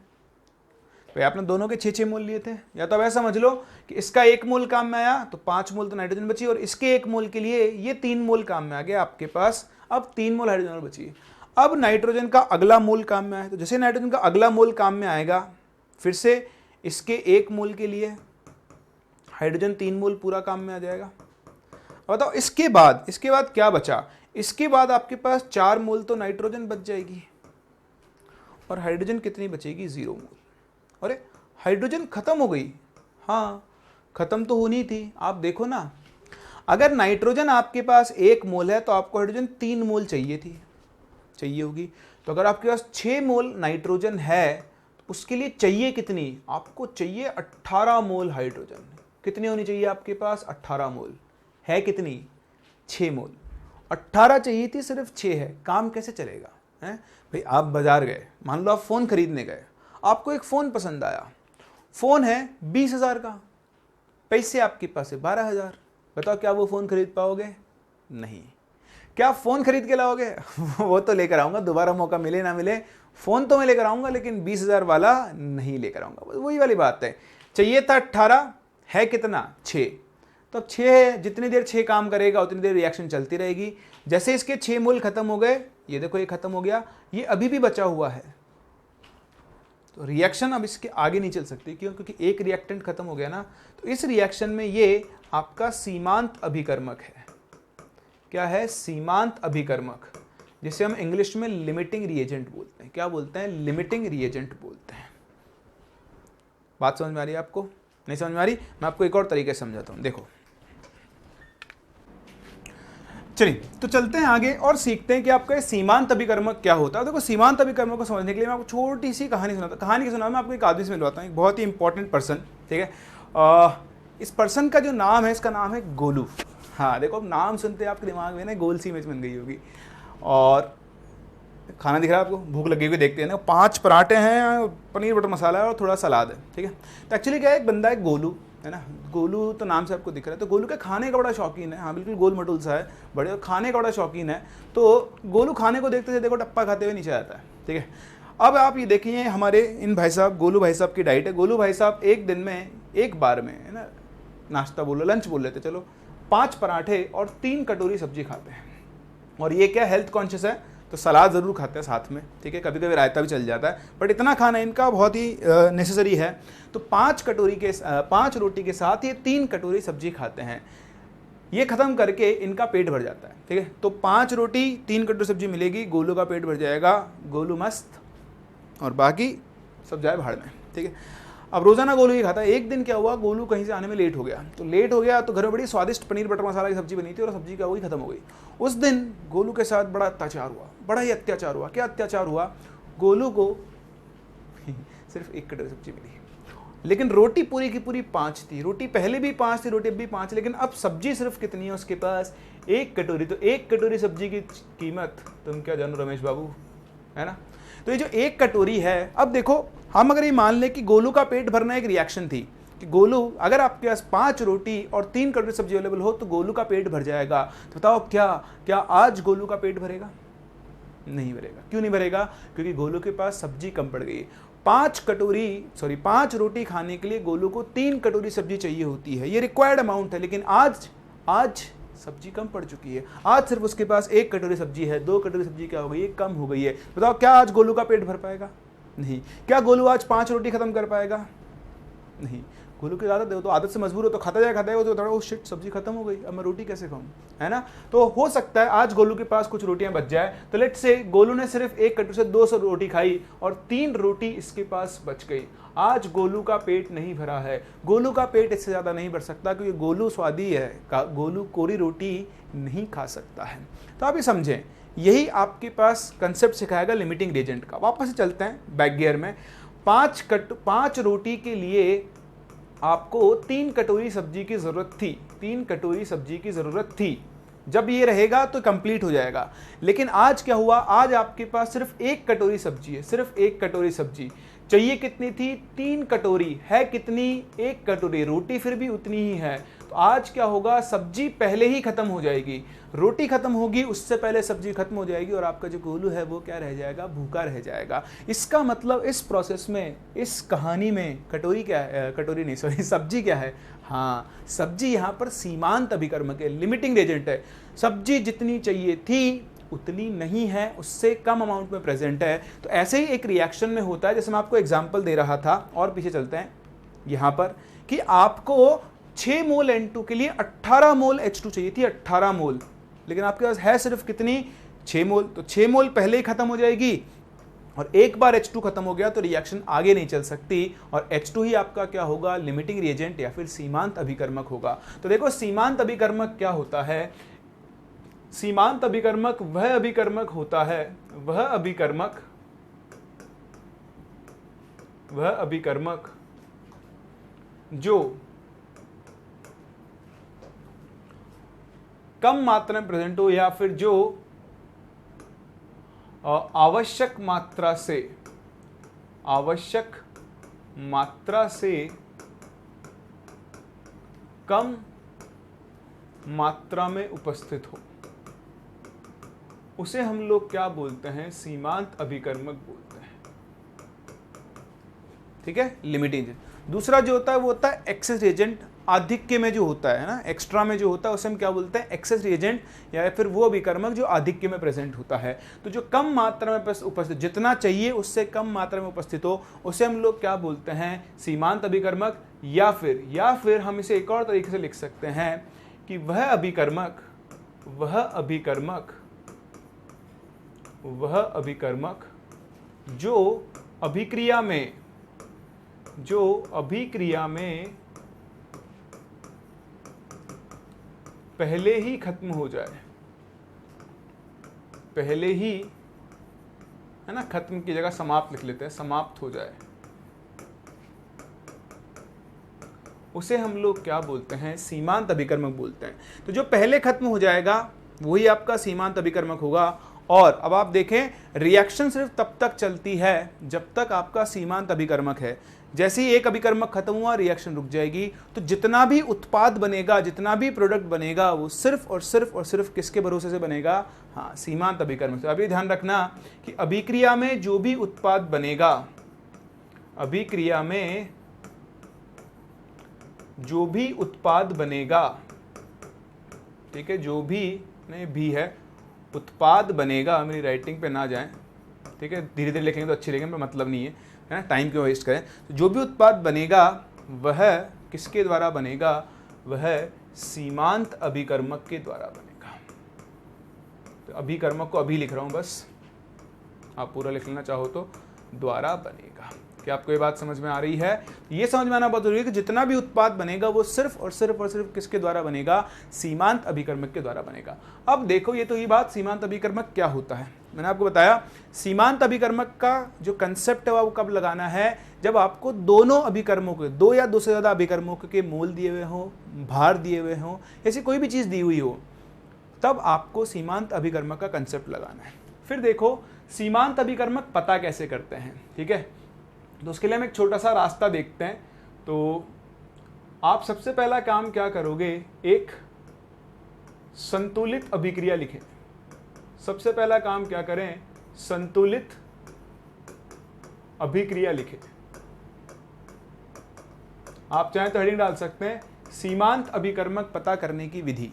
भाई आपने दोनों के 6-6 मोल लिए थे, या तो अब ऐसा समझ लो कि इसका 1 मोल काम में आया तो 5 मोल तो नाइट्रोजन बची, और इसके 1 मोल के लिए ये 3 मोल काम में आ गया आपके पास। अब 3 मोल हाइड्रोजन और बची। अब नाइट्रोजन का अगला मोल काम में आया, तो जैसे नाइट्रोजन का अगला मोल काम में आएगा, फिर से इसके 1 मोल के लिए हाइड्रोजन 3 मोल पूरा काम में आ जाएगा। बताओ इसके बाद क्या बचा? इसके बाद आपके पास 4 मोल तो नाइट्रोजन बच जाएगी, और हाइड्रोजन कितनी बचेगी? 0 मोल। अरे हाइड्रोजन खत्म हो गई? हाँ, खत्म तो होनी थी। आप देखो ना, अगर नाइट्रोजन आपके पास 1 मोल है तो आपको हाइड्रोजन 3 मोल चाहिए होगी। तो अगर आपके पास 6 मोल नाइट्रोजन है तो उसके लिए चाहिए कितनी? आपको चाहिए 18 मोल हाइड्रोजन। कितनी होनी चाहिए आपके पास? 18 मोल। है कितनी? 6 मोल। 18 चाहिए थी, सिर्फ 6 है। काम कैसे चलेगा? है भाई, आप बाजार गए, मान लो आप फ़ोन खरीदने गए, आपको एक फ़ोन पसंद आया, फ़ोन है 20,000 का, पैसे आपके पास है 12,000। बताओ क्या वो फ़ोन खरीद पाओगे? नहीं। क्या फ़ोन खरीद के लाओगे? वो तो लेकर आऊँगा, दोबारा मौका मिले ना मिले, फ़ोन तो मैं लेकर आऊँगा, लेकिन 20,000 वाला नहीं लेकर आऊँगा। वही वाली बात है। चाहिए था 18, है कितना? 6। तो अब 6 है, जितनी देर 6 काम करेगा उतनी देर रिएक्शन चलती रहेगी। जैसे इसके 6 मोल खत्म हो गए, ये देखो ये खत्म हो गया, ये अभी भी बचा हुआ है, तो रिएक्शन अब इसके आगे नहीं चल सकती। क्यों? क्योंकि एक रिएक्टेंट खत्म हो गया ना। तो इस रिएक्शन में ये आपका सीमांत अभिकर्मक है। क्या है? सीमांत अभिकर्मक, जिसे हम इंग्लिश में लिमिटिंग रिएजेंट बोलते हैं। क्या बोलते हैं? लिमिटिंग रिएजेंट बोलते हैं। बात समझ में आ रही है आपको? नहीं समझ में आ रही? मैं आपको एक और तरीके से समझाता हूँ। देखो, चलिए तो चलते हैं आगे और सीखते हैं कि आपका ये सीमांत अभिकर्मक क्या होता है। देखो, सीमांत अभिकर्मक को समझने के लिए मैं आपको छोटी सी कहानी सुनाता हूँ। कहानी की सुना मैं आपको एक आदमी से मिलवाता हूँ, एक बहुत ही इंपॉर्टेंट पर्सन। ठीक है, इस पर्सन का जो नाम है, इसका नाम है गोलू। हाँ देखो, नाम सुनते आपके दिमाग में ना गोल सी इमेज बन गई होगी। और खाना दिख रहा है आपको, भूख लगी हुई, देखते हैं ना, 5 पराठे हैं, पनीर बटर मसाला है और थोड़ा सलाद है। ठीक है, तो एक्चुअली क्या है, एक बंदा है गोलू, है ना। गोलू तो नाम से आपको दिख रहा है। तो गोलू का खाने का बड़ा शौकीन है। हाँ बिल्कुल गोल मटोल सा है, बड़े, और खाने का बड़ा शौकीन है। तो गोलू खाने को देखते थे, देखो टप्पा खाते हुए नीचे आता है। ठीक है, अब आप ये देखिए हमारे इन भाई साहब, गोलू भाई साहब की डाइट है। गोलू भाई साहब एक दिन में, एक बार में, है ना, नाश्ता बोलो, लंच बोल लेते चलो, 5 पराठे और 3 कटोरी सब्जी खाते हैं। और ये क्या, हेल्थ कॉन्शियस है, तो सलाद ज़रूर खाते हैं साथ में। ठीक है, कभी कभी रायता भी चल जाता है, बट इतना खाना इनका बहुत ही नेसेसरी है। तो 5 रोटी के साथ ये 3 कटोरी सब्जी खाते हैं। ये ख़त्म करके इनका पेट भर जाता है। ठीक है, तो 5 रोटी 3 कटोरी सब्जी मिलेगी, गोलू का पेट भर जाएगा, गोलू मस्त, और बाकी सब जाए भाड़ में। ठीक है, अब रोज़ाना गोलू ही खाता है। एक दिन क्या हुआ, गोलू कहीं से आने में लेट हो गया, तो घर में बड़ी स्वादिष्ट पनीर बटर मसाला की सब्जी बनी थी, और सब्जी क्या हुई, खत्म हो गई। उस दिन गोलू के साथ बड़ा अत्याचार हुआ, बड़ा ही अत्याचार हुआ। क्या अत्याचार हुआ? गोलू को सिर्फ 1 कटोरी सब्जी मिली, लेकिन रोटी पूरी की पूरी 5 थी। रोटी पहले भी 5 थी, रोटी अब भी 5, लेकिन अब सब्जी सिर्फ कितनी है उसके पास, 1 कटोरी। तो 1 कटोरी सब्जी की कीमत तुम क्या जानो रमेश बाबू, है ना। तो ये जो 1 कटोरी है, अब देखो हम अगर ये मान लें कि गोलू का पेट भरना एक रिएक्शन थी कि गोलू, अगर आपके पास 5 रोटी और 3 कटोरी सब्जी अवेलेबल हो तो गोलू का पेट भर जाएगा, तो बताओ क्या आज गोलू का पेट भरेगा? नहीं भरेगा। क्यों नहीं भरेगा? क्योंकि गोलू के पास सब्जी कम पड़ गई। 5 रोटी खाने के लिए गोलू को 3 कटोरी सब्जी चाहिए होती है, ये रिक्वायर्ड अमाउंट है, लेकिन आज सब्जी कम पड़ चुकी है। आज सिर्फ उसके पास 1 कटोरी सब्जी है, 2 कटोरी सब्जी क्या हो गई है? कम हो गई है। बताओ क्या आज गोलू का पेट भर पाएगा? नहीं। क्या गोलू आज 5 रोटी खत्म कर पाएगा? नहीं। गोलू की आदत है, तो आदत से मजबूर हो तो खाता जाएगा, तो थोड़ा ओ शिट सब्जी खत्म हो गई, अब मैं रोटी कैसे खाऊं, है ना? तो हो सकता है आज गोलू के पास कुछ रोटियां बच जाए, तो लेट्स से गोलू ने सिर्फ 1 कटोरी से 200 रोटी खाई और 3 रोटी इसके पास बच गई। आज गोलू का पेट नहीं भरा है। गोलू का पेट इससे ज्यादा नहीं भर सकता क्योंकि गोलू स्वादी है, गोलू कोरी रोटी नहीं खा सकता है। तो आप ये समझें, यही आपके पास कंसेप्ट सिखाएगा लिमिटिंग रिएजेंट का। वापस से चलते हैं बैक गियर में। 5 रोटी के लिए आपको 3 कटोरी सब्जी की जरूरत थी, 3 कटोरी सब्जी की जरूरत थी। जब ये रहेगा तो कंप्लीट हो जाएगा। लेकिन आज क्या हुआ? आज आपके पास सिर्फ 1 कटोरी सब्जी है, सिर्फ 1 कटोरी सब्जी चाहिए। कितनी थी? 3 कटोरी। है कितनी? 1 कटोरी। रोटी फिर भी उतनी ही है। तो आज क्या होगा? सब्जी पहले ही खत्म हो जाएगी, रोटी खत्म होगी, उससे पहले सब्जी खत्म हो जाएगी और आपका जो गोलू है वो क्या रह जाएगा? भूखा रह जाएगा। इसका मतलब इस प्रोसेस में, इस कहानी में कटोरी क्या है? कटोरी नहीं, सॉरी, सब्जी क्या है? हाँ, सब्जी यहाँ पर सीमांत अभिकर्मक है, लिमिटिंग एजेंट है। सब्जी जितनी चाहिए थी उतनी नहीं है, उससे कम अमाउंट में प्रेजेंट है। तो ऐसे ही एक रिएक्शन में होता है, जैसे मैं आपको एग्जांपल दे रहा था और पीछे चलते हैं यहाँ पर, कि आपको 6 मोल N2 के लिए 18 मोल H2 चाहिए थी, 18 मोल, लेकिन आपके पास है सिर्फ कितनी? 6 मोल। तो 6 मोल पहले ही खत्म हो जाएगी और एक बार H2 खत्म हो गया तो रिएक्शन आगे नहीं चल सकती और H2 ही आपका क्या होगा? लिमिटिंग रिएजेंट या फिर सीमांत अभिकर्मक होगा। तो देखो, सीमांत अभिकर्मक क्या होता है? सीमांत अभिकर्मक वह अभिकर्मक होता है, वह अभिकर्मक जो कम मात्रा में प्रेजेंट हो या फिर जो आवश्यक मात्रा से कम मात्रा में उपस्थित हो, उसे हम लोग क्या बोलते हैं? सीमांत अभिकर्मक बोलते हैं। ठीक है, लिमिटिंग एजेंट। दूसरा जो होता है वो होता है एक्सेस रिएजेंट। आधिक्य में जो होता है ना, एक्स्ट्रा में जो होता है उसे हम क्या बोलते हैं? एक्सेस रिएजेंट, या फिर वो अभिकर्मक जो आधिक्य में प्रेजेंट होता है। तो जो कम मात्रा में उपस्थित, जितना चाहिए उससे कम मात्रा में उपस्थित हो, उसे हम लोग क्या बोलते हैं? सीमांत अभिकर्मक। या फिर हम इसे एक और तरीके से लिख सकते हैं कि वह अभिकर्मक जो अभिक्रिया में पहले ही खत्म हो जाए, पहले ही, है ना, खत्म की जगह समाप्त लिख लेते हैं, समाप्त हो जाए, उसे हम लोग क्या बोलते हैं? सीमांत अभिकर्मक बोलते हैं। तो जो पहले खत्म हो जाएगा वही आपका सीमांत अभिकर्मक होगा। और अब आप देखें, रिएक्शन सिर्फ तब तक चलती है जब तक आपका सीमांत अभिकर्मक है। जैसे ही एक अभिकर्मक खत्म हुआ, रिएक्शन रुक जाएगी। तो जितना भी उत्पाद बनेगा, जितना भी प्रोडक्ट बनेगा, वो सिर्फ और सिर्फ किसके भरोसे से बनेगा? हाँ, सीमांत अभिकर्मक से। अभी ध्यान रखना कि अभिक्रिया में जो भी उत्पाद बनेगा, अभिक्रिया में जो भी उत्पाद बनेगा, ठीक है, जो भी नहीं भी है, उत्पाद बनेगा, मेरी राइटिंग पे ना जाएं, ठीक है, धीरे धीरे लिखेंगे तो अच्छी लिखेंगे, पर मतलब नहीं है, है ना, टाइम क्यों वेस्ट करें। तो जो भी उत्पाद बनेगा वह किसके द्वारा बनेगा? वह सीमांत अभिकर्मक के द्वारा बनेगा। तो अभिकर्मक को अभी लिख रहा हूं, बस आप पूरा लिख लेना चाहो तो, द्वारा बनेगा। क्या आपको ये बात समझ में आ रही है? ये समझ में आना बहुत जरूरी है कि जितना भी उत्पाद बनेगा वो सिर्फ और सिर्फ किसके द्वारा बनेगा? सीमांत अभिकर्मक के द्वारा बनेगा। अब देखो, ये तो ये बात सीमांत अभिकर्मक क्या होता है, मैंने आपको बताया। सीमांत अभिकर्मक का जो कंसेप्ट है वो कब लगाना है? जब आपको दोनों अभिकर्मों के, 2 या 2 से ज्यादा अभिकर्मों के मोल दिए हुए हों, भार दिए हुए हों, ऐसी कोई भी चीज दी हुई हो, तब आपको सीमांत अभिकर्मक का कंसेप्ट लगाना है। फिर देखो, सीमांत अभिकर्मक पता कैसे करते हैं, ठीक है। तो उसके लिए हम एक छोटा सा रास्ता देखते हैं। तो आप सबसे पहला काम क्या करोगे, एक संतुलित अभिक्रिया लिखें। सबसे पहला काम क्या करें, संतुलित अभिक्रिया लिखें। आप चाहें तो हेडिंग डाल सकते हैं, सीमांत अभिकर्मक पता करने की विधि,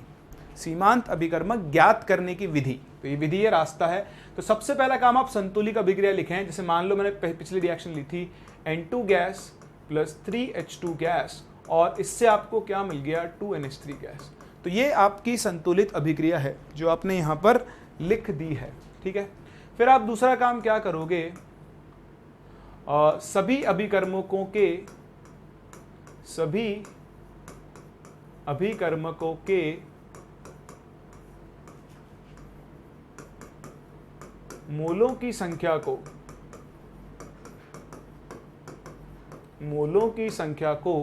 सीमांत अभिकर्मक ज्ञात करने की विधि। तो ये विधि, ये रास्ता है। तो सबसे पहला काम आप संतुलित अभिक्रिया लिखें। जैसे मान लो मैंने पिछली रिएक्शन ली थी N2 gas plus 3H2 gas, और इससे आपको क्या मिल गया, 2NH3 गैस। तो ये आपकी संतुलित अभिक्रिया है जो आपने यहाँ पर लिख दी है, ठीक है। फिर आप दूसरा काम क्या करोगे, सभी अभिकर्मकों के मोलों की संख्या को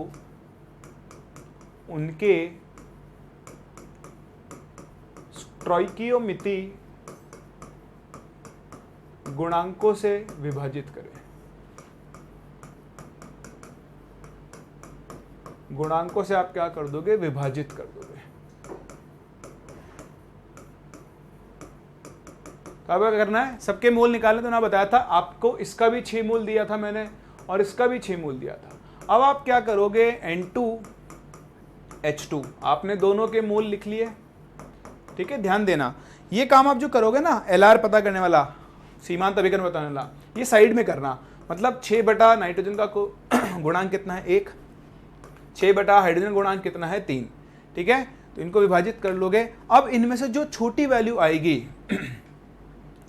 उनके स्टोइकियोमेट्री गुणांकों से विभाजित करें। गुणांकों से आप क्या कर दोगे, विभाजित कर दोगे। तो अब क्या करना है, सबके मोल निकालने, तो ना बताया था आपको, इसका भी 6 मोल दिया था मैंने और इसका भी 6 मोल दिया था। अब आप क्या करोगे, N2H2 आपने दोनों के मोल लिख लिए, ठीक है। ध्यान देना, ये काम आप जो करोगे ना, LR पता करने वाला, सीमांत अभिकर्मक बताने वाला, ये साइड में करना। मतलब 6 बटा नाइट्रोजन का गुणांक कितना है, 1, 6 बटा हाइड्रोजन गुणांक कितना है, 3, ठीक है। तो इनको विभाजित कर लोगे। अब इनमें से जो छोटी वैल्यू आएगी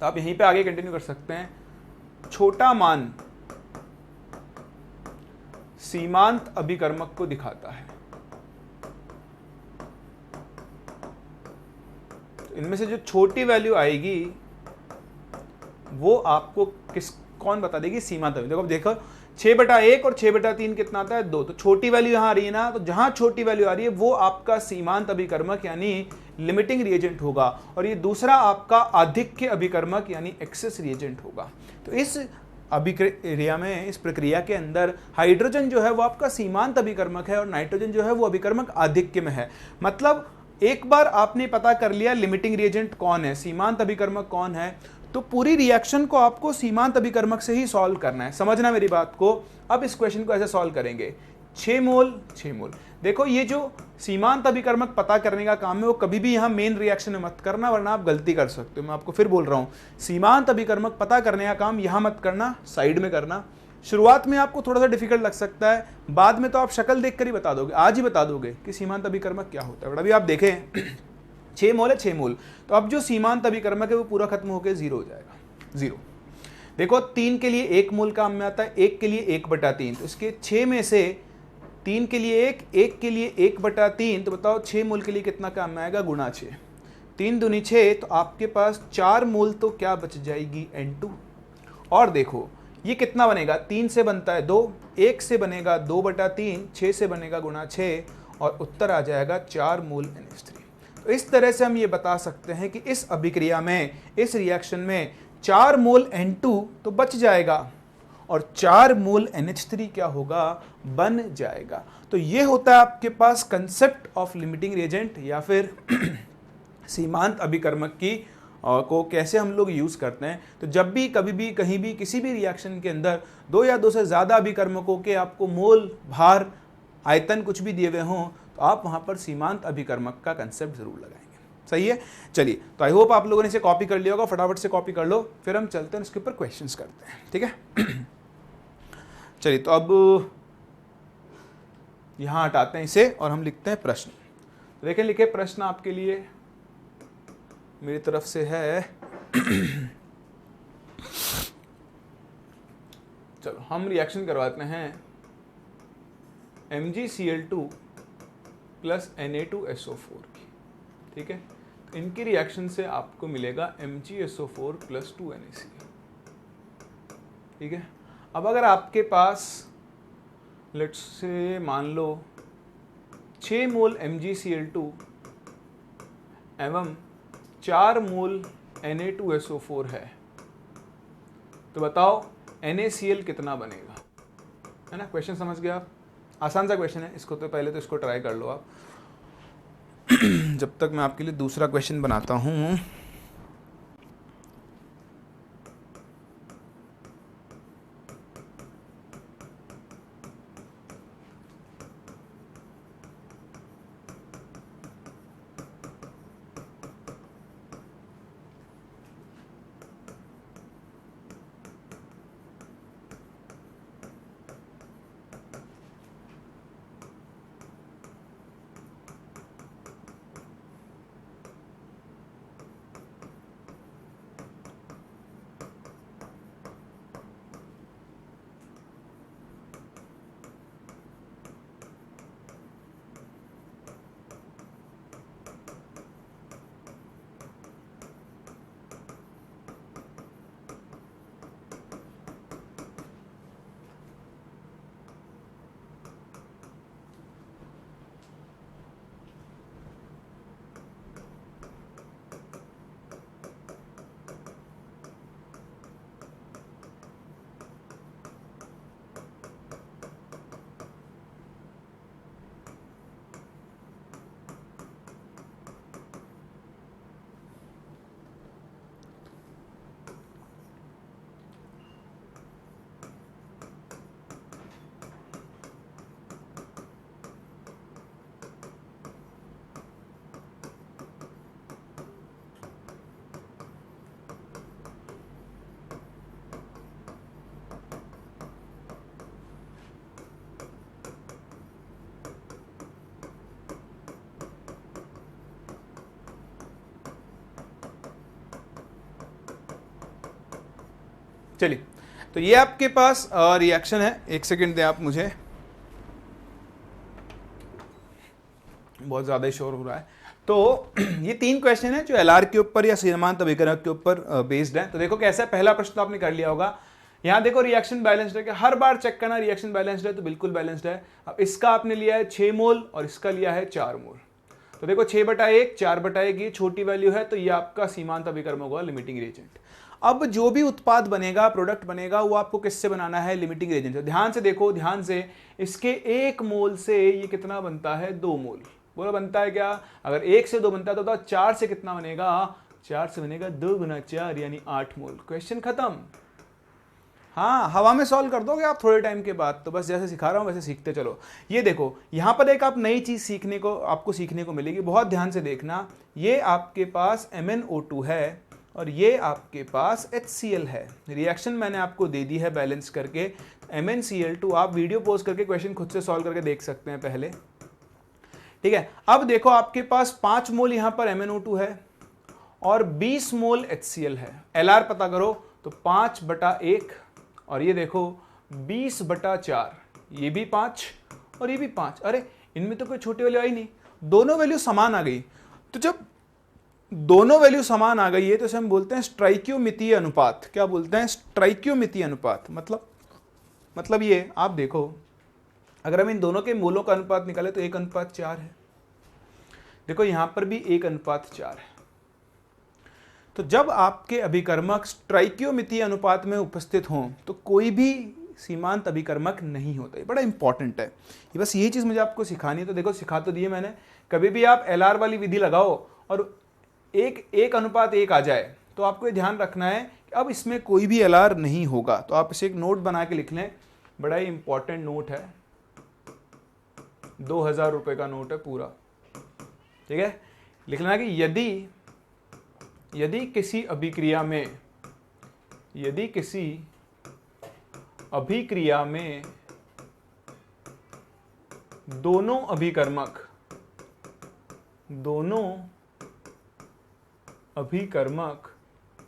तो आप यहीं पे आगे कंटिन्यू कर सकते हैं। छोटा मान सीमांत अभिकर्मक को दिखाता है। तो इनमें से जो छोटी वैल्यू आएगी वो आपको कौन बता देगी, सीमांत अभिकर्मक। देखो 6/1 और 6/3 कितना आता है, 2। तो छोटी वैल्यू यहां आ रही है ना, तो जहां छोटी वैल्यू आ रही है वो आपका सीमांत अभिकर्मक यानी लिमिटिंग रिएजेंट होगा, और ये दूसरा आपका आधिक्य अभिकर्मक यानी एक्सेस रिएजेंट होगा। तो इस अभिक्रिया में, इस प्रक्रिया के अंदर हाइड्रोजन जो है वो आपका सीमांत अभिकर्मक है और नाइट्रोजन जो है वो अभिकर्मक आधिक्य में है। मतलब एक बार आपने पता कर लिया लिमिटिंग रिएजेंट कौन है, सीमांत अभिकर्मक कौन है, तो पूरी रिएक्शन को आपको सीमांत अभिकर्मक से ही सॉल्व करना है। समझना मेरी बात को। अब इस क्वेश्चन को ऐसे सॉल्व करेंगे, 6 मोल 6 मोल। देखो ये जो सीमांत अभिकर्मक पता करने का काम है वो कभी भी यहाँ मेन रिएक्शन में मत करना, वरना आप गलती कर सकते हो। मैं आपको फिर बोल रहा हूँ, सीमांत अभिकर्मक पता करने का काम यहाँ मत करना, साइड में करना। शुरुआत में आपको थोड़ा सा डिफिकल्ट लग सकता है, बाद में तो आप शक्ल देख कर ही बता दोगे, आज ही बता दोगे कि सीमांत अभिकर्मक क्या होता है। बट अभी आप देखें 6 मोल है, 6 मोल। तो अब जो सीमांत अभिकर्मक है वो पूरा खत्म होकर 0 हो जाएगा, 0। देखो 3 के लिए 1 मोल काम में आता है, 1 के लिए 1/3। तो इसके 6 में से 3 के लिए 1, 1 के लिए 1/3। तो बताओ 6 मोल के लिए कितना काम में आएगा, गुणा 6, 3 दूनी 6। तो आपके पास 4 मोल तो क्या बच जाएगी, N2। और देखो ये कितना बनेगा, 3 से बनता है 2, 1 से बनेगा 2/3, 6 से बनेगा गुणा 6, और उत्तर आ जाएगा 4 मोल NH3। तो इस तरह से हम ये बता सकते हैं कि इस अभिक्रिया में, इस रिएक्शन में 4 मोल N2 तो बच जाएगा और 4 मोल NH3 क्या होगा, बन जाएगा। तो ये होता है आपके पास कंसेप्ट ऑफ लिमिटिंग रिएजेंट, या फिर सीमांत अभिकर्मक की को कैसे हम लोग यूज करते हैं। तो जब भी, कभी भी, कहीं भी, किसी भी रिएक्शन के अंदर 2 या 2 से ज्यादा अभिकर्मकों के आपको मोल, भार, आयतन कुछ भी दिए हुए हों, तो आप वहां पर सीमांत अभिकर्मक का कंसेप्ट जरूर लगाएंगे। सही है, चलिए। तो आई होप आप लोगों ने इसे कॉपी कर लिया होगा, फटाफट से कॉपी कर लो, फिर हम चलते हैं उसके ऊपर क्वेश्चंस करते हैं, ठीक है। चलिए, तो अब यहां हटाते हैं इसे और हम लिखते हैं प्रश्न। तो देखें, लिखे प्रश्न आपके लिए मेरी तरफ से है। चलो हम रिएक्शन करवाते हैं MgCl2 प्लस Na2SO4 की, ठीक है। तो इनकी रिएक्शन से आपको मिलेगा MgSO4 प्लस 2NaC, ठीक है। अब अगर आपके पास लेट्स से मान लो 6 मोल MgCl2 एवं 4 मोल Na2SO4 है, तो बताओ NaCl कितना बनेगा। है ना। क्वेश्चन समझ गए आप, आसान सा क्वेश्चन है, इसको तो पहले तो इसको ट्राई कर लो आप। जब तक मैं आपके लिए दूसरा क्वेश्चन बनाता हूँ। चलिए, तो ये आपके पास रिएक्शन है। एक सेकंड दें आप मुझे, बहुत ज़्यादा शोर हो रहा है। तो ये 3 क्वेश्चन है जो एलआर के ऊपर या सीमांत अभिकर्मक के ऊपर बेस्ड है। तो देखो कैसा है, पहला प्रश्न तो आपने कर लिया होगा। यहाँ देखो रिएक्शन बैलेंस्ड है, कि हर बार चेक करना रिएक्शन बैलेंस्ड है, तो बिल्कुल बैलेंस्ड है। अब इसका आपने लिया है 6 मोल और इसका लिया है 4 मोल। तो देखो 6/1 4/1 ये छोटी वैल्यू है, तो ये आपका सीमांत अभिकर्मक होगा, लिमिटिंग रिएजेंट। अब जो भी उत्पाद बनेगा, प्रोडक्ट बनेगा, वो आपको किससे बनाना है, लिमिटिंग रिएजेंट से। ध्यान से देखो, ध्यान से, इसके 1 मोल से ये कितना बनता है, 2 मोल। बोलो बनता है क्या? अगर 1 से 2 बनता है तो 4 से कितना बनेगा, 4 से बनेगा 2 गुना 4 यानी 8 मोल। क्वेश्चन खत्म। हाँ, हवा में सॉल्व कर दोगे आप थोड़े टाइम के बाद। तो बस जैसे सिखा रहा हूँ वैसे सीखते चलो। ये देखो यहाँ पर एक आप नई चीज सीखने को मिलेगी, बहुत ध्यान से देखना। ये आपके पास MnO2 है और ये आपके पास HCl है। रिएक्शन मैंने आपको दे दी है बैलेंस करके, MnCl2। आप वीडियो पॉज करके क्वेश्चन खुद से सॉल्व करके देख सकते हैं पहले, ठीक है। अब देखो आपके पास 5 मोल यहां पर MnO2 है और 20 मोल HCl है। LR पता करो, तो 5/1 और ये देखो 20/4, ये भी 5 और ये भी 5। अरे इनमें तो कोई छोटी वैल्यू आई नहीं, दोनों वैल्यू समान आ गई। तो जब दोनों वैल्यू समान आ गई है तो इसे हम बोलते हैं स्ट्राइकियोमितीय अनुपात। क्या बोलते हैं? स्ट्राइकियोमितीय अनुपात। मतलब ये आप देखो, अगर हम इन दोनों के मोलों का अनुपात निकाले तो 1:4 है। देखो यहां पर भी 1:4 है। तो जब आपके अभिकर्मक स्ट्राइकियोमितीय अनुपात में उपस्थित हों तो कोई भी सीमांत अभिकर्मक नहीं होता। ये बड़ा इंपॉर्टेंट है, ये बस ये चीज मुझे आपको सिखानी है। तो देखो सिखा तो दिए मैंने। कभी भी आप LR वाली विधि लगाओ और 1:1 आ जाए तो आपको ये ध्यान रखना है कि अब इसमें कोई भी LR नहीं होगा। तो आप इसे एक नोट बना के लिख लें, बड़ा ही इंपॉर्टेंट नोट है, 2000 रुपए का नोट है पूरा, ठीक है। लिखना कि यदि किसी अभिक्रिया में दोनों अभिकर्मक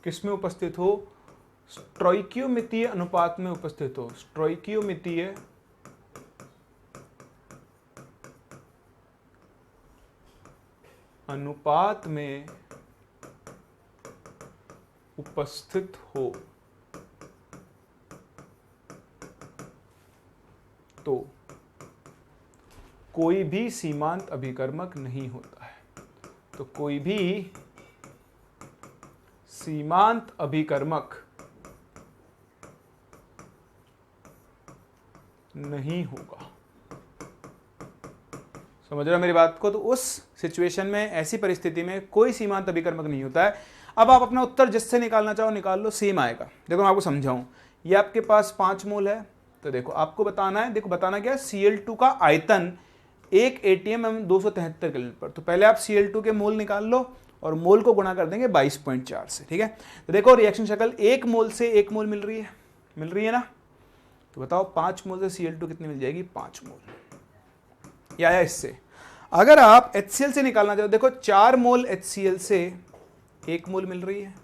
किस में उपस्थित हो, स्ट्राइकियोमितीय अनुपात में उपस्थित हो, स्ट्राइकियोमितीय अनुपात में उपस्थित हो, तो कोई भी सीमांत अभिकर्मक नहीं होता है। तो कोई भी सीमांत अभिकर्मक नहीं होगा। समझ रहे हो मेरी बात को? तो उस सिचुएशन में, ऐसी परिस्थिति में कोई सीमांत अभिकर्मक नहीं होता है। अब आप अपना उत्तर जिससे निकालना चाहो निकाल लो, सेम आएगा। देखो मैं आपको समझाऊं, ये आपके पास 5 मोल है, तो देखो आपको बताना है, देखो बताना क्या है, Cl2 का आयतन 1 atm 273 केल्विन पर। तो पहले आप Cl2 के मोल निकाल लो और मोल को गुणा कर देंगे 22.4 से, ठीक है। तो देखो रिएक्शन शक्ल, 1 मोल से 1 मोल मिल रही है ना। तो बताओ 5 मोल से Cl2 कितनी मिल जाएगी? 5 मोल। या इससे अगर आप HCl से निकालना चाहो, देखो 4 मोल HCl से 1 मोल मिल रही है,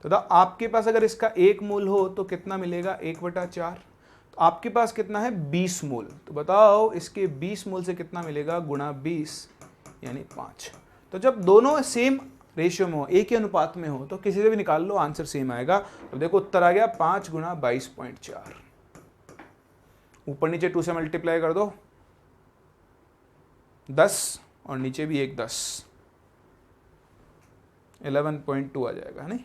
तो आपके पास अगर इसका 1 मोल हो तो कितना मिलेगा? 1/4। तो आपके पास कितना है? 20 मोल। तो बताओ इसके 20 मोल से कितना मिलेगा? गुणा 20 यानी 5। तो जब दोनों सेम रेशियो में हो, एक ही अनुपात में हो, तो किसी से भी निकाल लो, आंसर सेम आएगा। तो देखो उत्तर आ गया 5 गुणा 22.4। ऊपर नीचे 2 से मल्टीप्लाई कर दो, 10 और नीचे भी एक 10, 11.2 आ जाएगा, नहीं?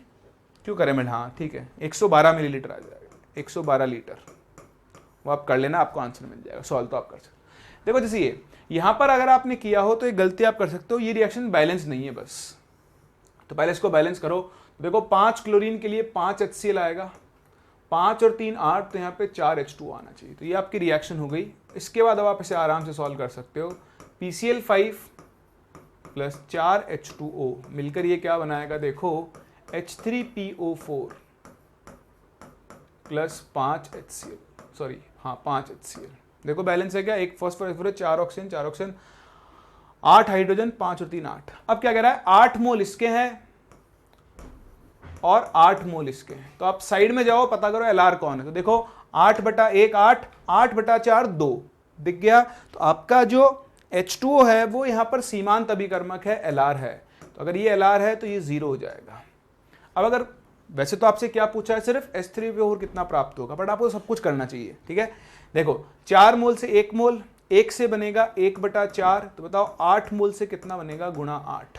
क्यों करें मैं? हाँ ठीक है, 112 मिलीलीटर आ जाएगा, 112 लीटर। वो आप कर लेना, आपको आंसर मिल जाएगा। सॉल्व तो आप कर सकते। देखो जैसे ये यहाँ पर अगर आपने किया हो तो एक गलती आप कर सकते हो, ये रिएक्शन बैलेंस नहीं है बस। तो पहले इसको बैलेंस करो। देखो 5 क्लोरीन के लिए 5 HCl आएगा, 5 और 3 8, तो यहाँ पे 4 H2O आना चाहिए। तो ये आपकी रिएक्शन हो गई। इसके बाद अब आप इसे आराम से सॉल्व कर सकते हो। PCl5 प्लस 4 H2O मिलकर ये क्या बनाएगा? देखो H3PO4 प्लस 5 HCl, सॉरी हाँ 5 HCl। देखो बैलेंस है क्या? एक फॉस्फोरस, 4 ऑक्सीजन 4 ऑक्सीजन, 8 हाइड्रोजन, 5 और 3 8। अब क्या कह रहा है? 8 मोल इसके हैं और 8 मोल इसके हैं। तो आप साइड में जाओ, पता करो LR कौन है। तो देखो 8/1 8, 8/4 2 दिख गया। तो आपका जो H2O है वो यहाँ पर सीमांत अभिकर्मक है, LR है। तो अगर ये LR है तो ये 0 हो जाएगा। अब अगर वैसे तो आपसे क्या पूछा है? सिर्फ H3PO4 कितना प्राप्त होगा, बट आपको सब कुछ करना चाहिए, ठीक है। देखो 4 मोल से 1 मोल, 1 से बनेगा 1/4। तो बताओ 8 मोल से कितना बनेगा? गुणा 8,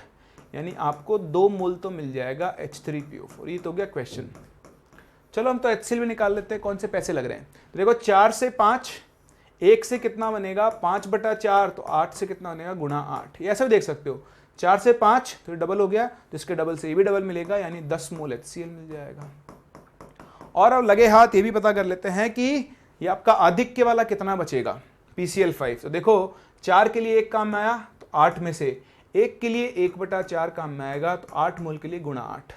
यानी आपको 2 मोल तो मिल जाएगा H3PO4। ये तो हो गया क्वेश्चन। चलो हम तो HCl भी निकाल लेते हैं, कौन से पैसे लग रहे हैं। तो देखो 4 से 5, 1 से कितना बनेगा? 5/4। तो 8 से कितना बनेगा? गुणा 8। ये ऐसा भी देख सकते हो, 4 से 5 तो डबल हो गया, तो इसके डबल से ये भी डबल मिलेगा, यानी 10 मोल HCl मिल जाएगा। और अब लगे हाथ ये भी पता कर लेते हैं कि ये आपका आधिक्य वाला कितना बचेगा, PCl5। तो देखो 4 के लिए 1 काम में आया, तो 8 में से 1 के लिए 1/4 काम में आएगा, तो 8 मोल के लिए गुणा 8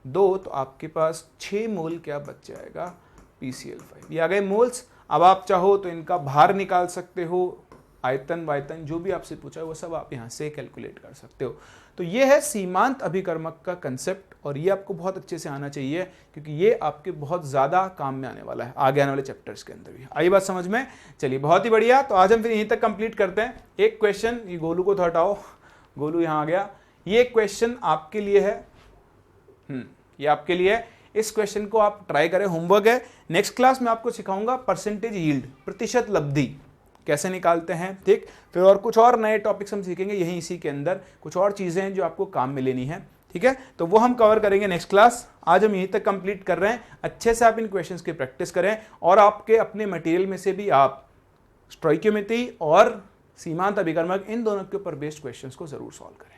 2, तो आपके पास 6 मोल क्या बच जाएगा? PCl5। ये आ गए मोल्स। अब आप चाहो तो इनका भार निकाल सकते हो, आयतन वायतन जो भी आपसे पूछा है वो सब आप यहाँ से कैलकुलेट कर सकते हो। तो ये है सीमांत अभिकर्मक का कंसेप्ट, और ये आपको बहुत अच्छे से आना चाहिए, क्योंकि ये आपके बहुत ज़्यादा काम में आने वाला है आगे आने वाले चैप्टर्स के अंदर भी। आई बात समझ में? चलिए बहुत ही बढ़िया। तो आज हम फिर यहीं तक कंप्लीट करते हैं। एक क्वेश्चन, ये गोलू को तो हटाओ, गोलू यहाँ आ गया। ये क्वेश्चन आपके लिए है, ये आपके लिए है। इस क्वेश्चन को आप ट्राई करें, होमवर्क है। नेक्स्ट क्लास में आपको सिखाऊंगा परसेंटेज यील्ड, प्रतिशत लब्धि कैसे निकालते हैं, ठीक। फिर और कुछ और नए टॉपिक्स हम सीखेंगे यहीं इसी के अंदर, कुछ और चीज़ें हैं जो आपको काम में लेनी है, ठीक है। तो वो हम कवर करेंगे नेक्स्ट क्लास। आज हम यहीं तक कंप्लीट कर रहे हैं। अच्छे से आप इन क्वेश्चंस की प्रैक्टिस करें, और आपके अपने मटेरियल में से भी आप स्टोइकियोमेट्री और सीमांत अभिकर्मक इन दोनों के ऊपर बेस्ड क्वेश्चंस को जरूर सॉल्व करें।